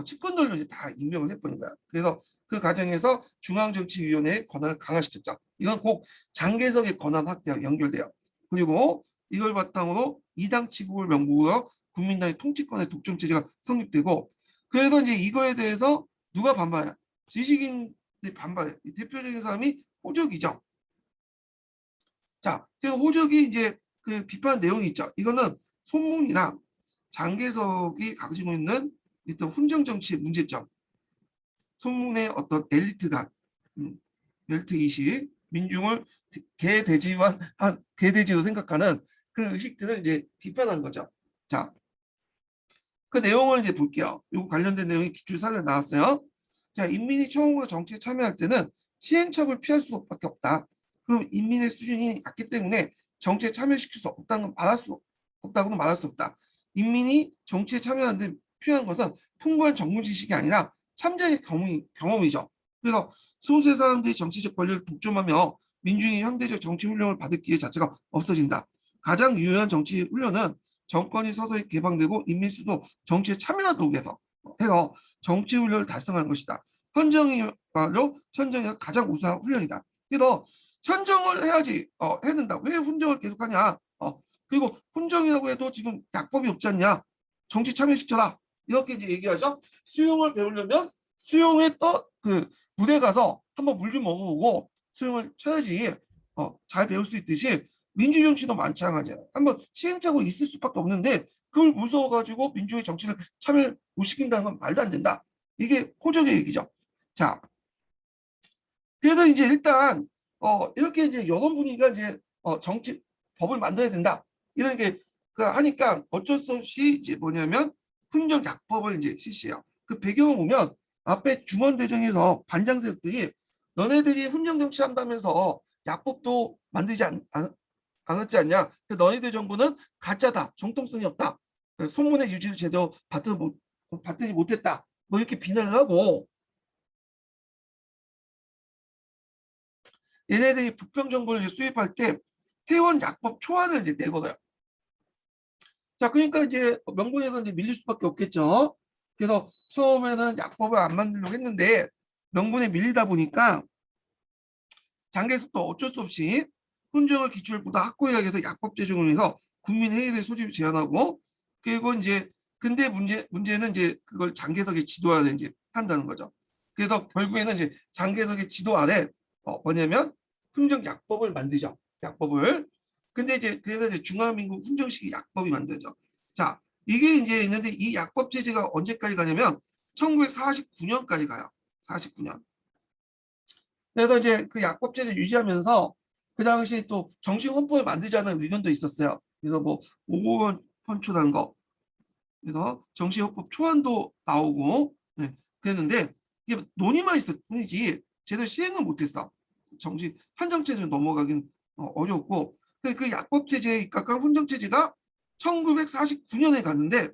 측근들로 이제 다 임명을 해버린 거야. 그래서 그 과정에서 중앙정치위원회의 권한을 강화시켰죠. 이건 꼭 장개석의 권한 확대와 연결돼요. 그리고 이걸 바탕으로 이당 치국을 명부로 국민당의 통치권의 독점체제가 성립되고 그래서 이제 이거에 대해서 누가 반발해? 지식인들이 반발해. 대표적인 사람이 호적이죠. 자, 그래서 호적이 이제 그 비판 내용이 있죠. 이거는 손문이나 장개석이 가지고 있는 어떤 훈정 정치의 문제점, 손문의 어떤 엘리트감, 엘리트 의식, 민중을 개돼지로 생각하는 그 의식들을 이제 비판한 거죠. 자, 그 내용을 이제 볼게요. 이거 관련된 내용이 기출 사례가 나왔어요. 자, 인민이 처음으로 정치에 참여할 때는 시행착오를 피할 수밖에 없다. 그럼 인민의 수준이 낮기 때문에 정치에 참여시킬 수 없다고는 말할 수 없다. 인민이 정치에 참여하는데 필요한 것은 풍부한 정무 지식이 아니라 참자의 경험이죠. 그래서 소수의 사람들이 정치적 권리를 독점하며 민중이 현대적 정치 훈련을 받을 기회 자체가 없어진다. 가장 유효한 정치 훈련은 정권이 서서히 개방되고 인민수도 정치에 참여하도록 해서 정치 훈련을 달성하는 것이다. 현정이 가장 우수한 훈련이다. 그래서 현정을 해야지 해야 된다. 왜 훈정을 계속하냐. 그리고 훈정이라고 해도 지금 약법이 없지 않냐. 정치 참여시켜라. 이렇게 이제 얘기하죠. 수용을 배우려면 수용에 그 무대 가서 한번 물 좀 먹어보고 수용을 쳐야지 잘 배울 수 있듯이 민주정치도 마찬가지예요. 한번 시행착오 있을 수밖에 없는데 그걸 무서워가지고 민주의 정치를 참여 못 시킨다는 건 말도 안 된다. 이게 호적의 얘기죠. 자, 그래서 이제 일단 이렇게 이제 여론 분위기가 이제 정치 법을 만들어야 된다. 이런 게 하니까 어쩔 수 없이 이제 뭐냐면 훈정 약법을 이제 실시해요. 그 배경을 보면 앞에 중원대정에서 반장 세력들이 너네들이 훈장 정치한다면서 약법도 만들지 않았지 않냐? 너희들 정부는 가짜다, 정통성이 없다, 손문의 유지를 제대로 받지 못했다, 뭐 이렇게 비난을 하고 얘네들이 북평 정부를 수입할 때 태원 약법 초안을 이제 내거든요. 자, 그러니까 이제 명분에서 이제 밀릴 수밖에 없겠죠. 그래서 처음에는 약법을 안 만들려고 했는데 명분에 밀리다 보니까 장개석도 어쩔 수 없이 훈정을 기초를 보다 확고히 하기 위해서 약법 제정을 해서 국민회의를 소집을 제안하고 그리고 이제 근데 문제는 이제 그걸 장개석의 지도 아래 이제 한다는 거죠. 그래서 결국에는 이제 장개석의 지도 아래 뭐냐면 훈정 약법을 만들죠. 약법을. 근데 이제 그래서 이제 중화민국 훈정식 약법이 만들죠. 자, 이게 이제 있는데 이 약법 체제가 언제까지 가냐면 1949년까지 가요. 49년. 그래서 이제 그 약법 제도 유지하면서 그 당시 또 정식헌법을 만들자는 의견도 있었어요. 그래서 뭐 5원 헌초라는 거, 그래서 정식헌법 초안도 나오고 네, 그랬는데 이게 논의만 있을 뿐이지 제대로 시행은 못했어. 정식 한정체제로 넘어가긴 어려웠고 그 약법 체제에 입각한 훈정 체제가 1949년에 갔는데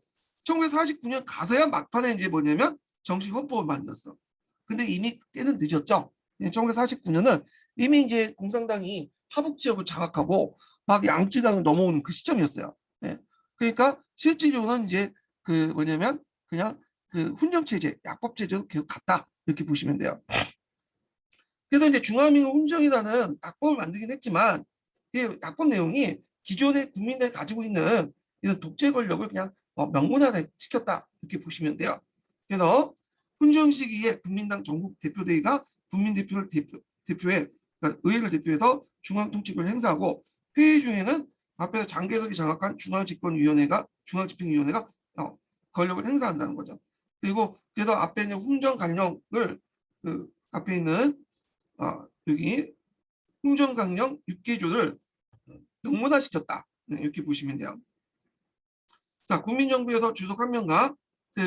1949년 가서야 막판에 이제 뭐냐면 정식 헌법을 만들었어. 근데 이미 때는 늦었죠. 1949년은 이미 이제 공산당이 하북 지역을 장악하고 막 양쯔강을 넘어오는 그 시점이었어요. 예. 그러니까 실질적으로는 이제 그 뭐냐면 그냥 그 훈정 체제, 약법 체제로 계속 갔다 이렇게 보시면 돼요. 그래서 이제 중화민국 훈정이라는 약법을 만들긴 했지만 이 약법 내용이 기존의 국민들이 가지고 있는 이런 독재 권력을 그냥 명문화를 시켰다 이렇게 보시면 돼요. 그래서 훈정 시기에 국민당 전국 대표대회가 국민 대표를 대표해 그러니까 의회를 대표해서 중앙 통치권을 행사하고 회의 중에는 앞에서 장개석이 장악한 중앙집행위원회가 권력을 행사한다는 거죠. 그리고 그래서 앞에 있는 훈정 강령을 그 앞에 있는 여기 행정강령 6개조를 명문화시켰다. 네, 이렇게 보시면 돼요. 자, 국민정부에서 주석 한 명과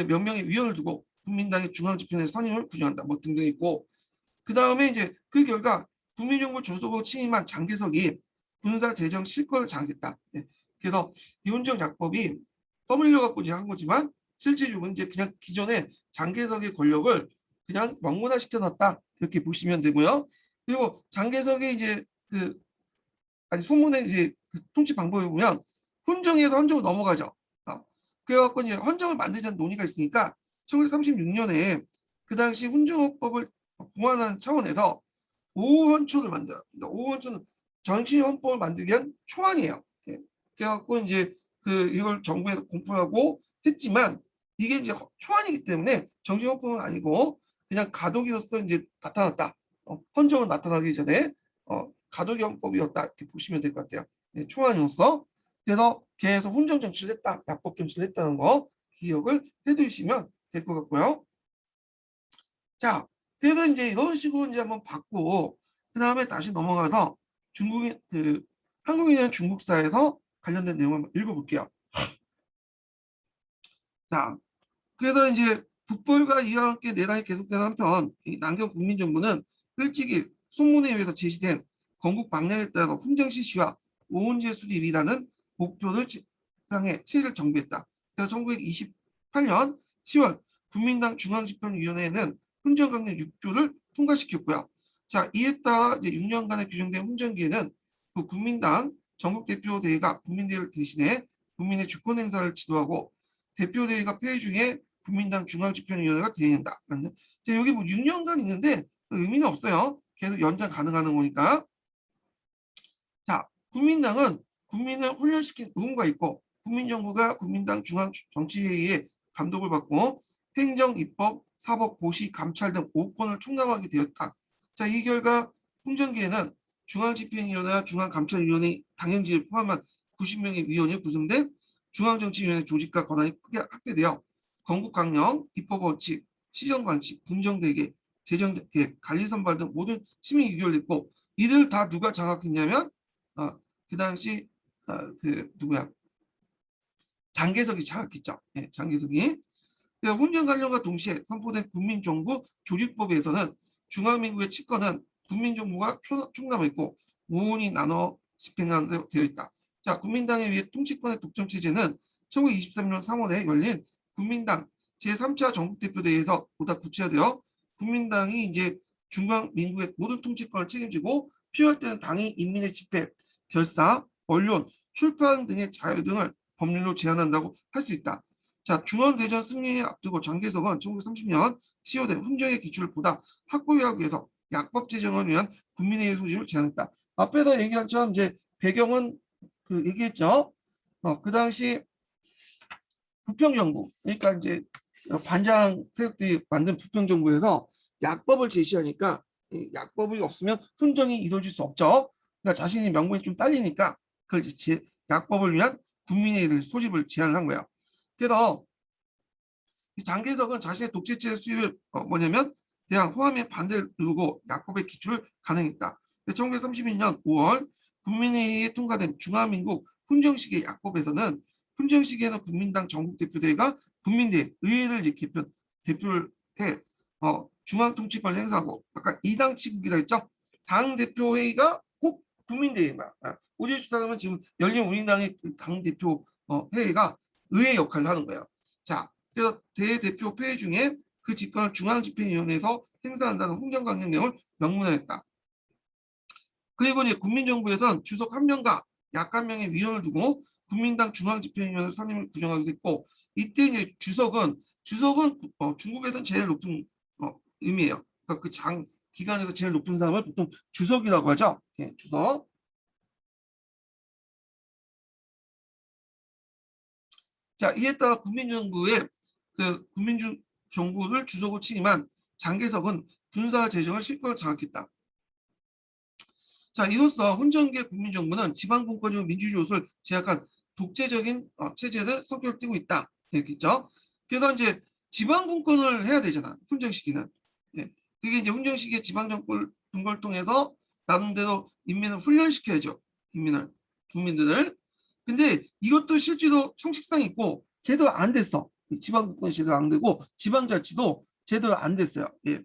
몇 명의 위원을 두고 국민당의 중앙집행의 선임을 구정한다. 뭐 등등 있고 그 다음에 이제 그 결과 국민정부 주석으로 취임한 장개석이 군사 재정 실권을 장악했다. 네. 그래서 이훈정 약법이 떠밀려 갖고 이제 한 거지만 실질적으로 이제 그냥 기존의 장개석의 권력을 그냥 명문화시켜 놨다. 이렇게 보시면 되고요. 그리고 장개석이 이제 그 아니 소문에 이제 그 통치 방법을 보면 훈정에서 헌정으로 넘어가죠. 그래갖고 이제 헌정을 만들자는 논의가 있으니까 1936년에 그 당시 훈정헌법을 보완하는 차원에서 5헌초를 만들어요. 그러니까 5헌초는 전시헌법을 만들기 위한 초안이에요. 예. 그래갖고 이제 그 이걸 정부에서 공포하고 했지만 이게 이제 초안이기 때문에 정식헌법은 아니고 그냥 가도기로서 이제 나타났다. 헌정은 나타나기 전에 가도기헌법이었다 이렇게 보시면 될 것 같아요. 네, 초안으로서 그래서 계속 훈정 정치를 했다, 약법 정치를 했다는 거 기억을 해두시면 될 것 같고요. 자, 그래서 이제 이런 식으로 이제 한번 받고 그 다음에 다시 넘어가서 중국인 그 한국인은 중국사에서 관련된 내용을 한번 읽어볼게요. 자, 그래서 이제 북벌과 이와 함께 내란이 계속되는 한편 이 남경 국민정부는 일찍이 손문에 의해서 제시된 건국 방향에 따라서 훈정 실시와 오온제 수립이라는 목표를 향해 체제를 정비했다. 그래서 1928년 10월 국민당 중앙집행위원회는 훈정강령 6조를 통과시켰고요. 자, 이에 따라 이제 6년간의 규정된 훈정기에는 그 국민당 전국대표대회가 국민대회를 대신해 국민의 주권 행사를 지도하고 대표대회가 폐회 중에 국민당 중앙집행위원회가 대행한다. 여기 뭐 6년간 있는데 의미는 없어요. 계속 연장 가능한 거니까. 자, 국민당은 국민을 훈련시킨 의무가 있고 국민정부가 국민당 중앙정치회의의 감독을 받고 행정, 입법, 사법, 고시, 감찰 등 5권을 총괄하게 되었다. 자, 이 결과 훈정기에는 중앙집행위원회와 중앙감찰위원회 당연직을 포함한 90명의 위원이 구성돼 중앙정치위원회 조직과 권한이 크게 확대되어 건국강령, 입법원칙, 시정관칙, 군정대계, 재정계획, 관리선발 등 모든 시민이 유결됐고 이들 다 누가 장악했냐면 그 당시 그 누구야 장개석이 장악했죠. 네, 장개석이. 훈련 관련과 동시에 선포된 국민정부 조직법에서는 중화민국의 치권은 국민정부가 총괄하고 있고 무온히 나눠 집행되어 있다. 자, 국민당에 의해 통치권의 독점체제는 1923년 3월에 열린 국민당 제3차 전국대표대회에서 보다 구체화되어 국민당이 이제 중앙민국의 모든 통치권을 책임지고 필요할 때는 당이 인민의 집회, 결사, 언론, 출판 등의 자유 등을 법률로 제한한다고 할 수 있다. 자, 중원대전 승리에 앞두고 장개석은 1930년 시효된 훈정의 기초를 보다 확고히 하기 위해서 약법 제정을 위한 국민회의 소집을 제안했다. 앞에서 얘기한 것처럼 이제 배경은 그 얘기했죠. 그 당시 부평정부, 그러니까 이제 반장 세력들이 만든 부평정부에서 약법을 제시하니까 약법이 없으면 훈정이 이루어질 수 없죠. 그러니까 자신이 명분이 좀 딸리니까 그걸 이제 약법을 위한 국민회의를 소집을 제안한 거예요. 그래서 장개석은 자신의 독재체 수입을 뭐냐면 대항 호남의 반대를 이루고 약법의 기초를 가능했다. 1932년 5월 국민회의에 통과된 중화민국 훈정식의 약법에서는 훈정식에는 국민당 전국대표대회가 국민대회 의회를 대표를 해 중앙통치권을 행사하고 아까 이당 치국이라 했죠. 당 대표회의가 꼭 국민대회입니다. 오제수당은 지금 열린우리당의 그 당 대표 회의가 의회 역할을 하는 거예요. 자, 그래서 대대표 폐회 중에 그 직권을 중앙집행위원회에서 행사한다는 훈정강령령을 명문화했다. 그리고 이제 국민정부에서는 주석 한 명과 약 한 명의 위원을 두고 국민당 중앙집행위원회 선임을 구정하기도 했고 이때 이제 주석은 중국에서는 제일 높은 의미예요. 그러니까 그 장 기관에서 제일 높은 사람을 보통 주석이라고 하죠. 예, 주석. 자, 이에 따라 국민정부를 주석으로 취임한 장개석은 군사 재정을 실권을 장악했다. 자, 이로써 훈정기의 국민정부는 지방분권적 민주주의 요소를 제약한 독재적인 체제를 성격을 띠고 있다. 이렇겠죠. 그래서 이제 지방분권을 해야 되잖아. 훈정 시기는. 예. 그게 이제 훈정 시기에 지방정권 분권을 통해서 나름대로 인민을 훈련시켜야죠. 국민들을. 근데 이것도 실제로 형식상이 있고 제대로 안 됐어. 지방분권이 제대로 안 되고 지방자치도 제대로 안 됐어요. 예.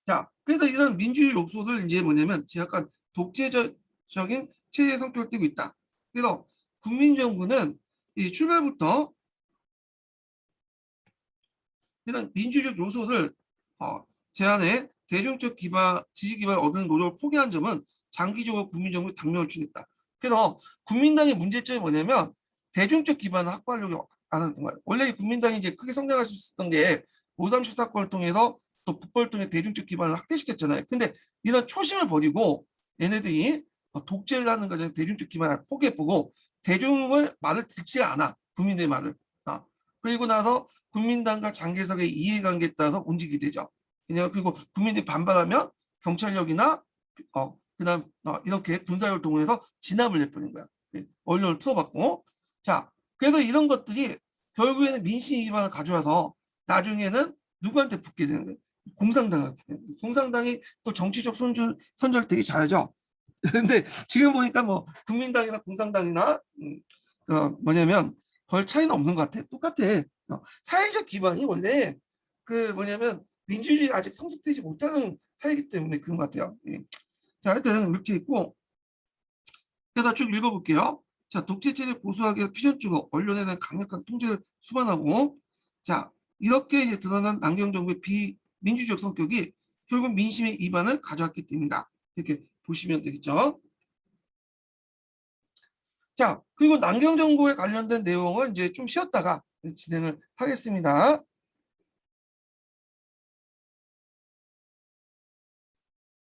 자, 그래서 이런 민주주의 요소를 이제 뭐냐면 약간 독재적인 체제의 성격을 띠고 있다. 그래서 국민정부는 이 출발부터 이런 민주적 요소를 제안해 대중적 지지 기반을 얻는 노력을 포기한 점은 장기적으로 국민정부의 당면을 주겠다. 그래서 국민당의 문제점이 뭐냐면 대중적 기반을 확보하려고 안 하는 거예요. 원래 국민당이 이제 크게 성장할 수 있었던 게 5.30 사건을 통해서 또 북벌을 통해 대중적 기반을 확대시켰잖아요. 근데 이런 초심을 버리고 얘네들이 독재를 하는 거잖아요. 대중적 기반을 포기해보고 대중을 말을 듣지가 않아. 국민들의 말을. 그리고 나서 국민당과 장개석의 이해관계에 따라서 움직이게 되죠. 그리고 국민들이 반발하면 경찰력이나 그다음 이렇게 군사력을 동원해서 진압을 해버린 거야. 언론을 틀어받고. 자, 그래서 이런 것들이 결국에는 민심 기반을 가져와서 나중에는 누구한테 붙게 되는 거예요. 공산당을 붙게 되는 거예요. 공산당이 또 정치적 선절 되게 잘하죠. 근데 지금 보니까 뭐 국민당이나 공산당이나 뭐냐면 별 차이는 없는 것 같아. 똑같아. 사회적 기반이 원래 그 뭐냐면 민주주의가 아직 성숙되지 못하는 사회이기 때문에 그런 것 같아요. 예. 자, 하여튼 이렇게 있고 그래서 쭉 읽어볼게요. 자, 독재체를 보수하기 위해 필연적으로 언론에 대한 강력한 통제를 수반하고 자, 이렇게 이제 드러난 남경 정부의 비민주적 성격이 결국 민심의 이반을 가져왔기 때문이다. 이렇게 보시면 되겠죠. 자, 그리고 남경 정부에 관련된 내용을 이제 좀 쉬었다가 진행을 하겠습니다.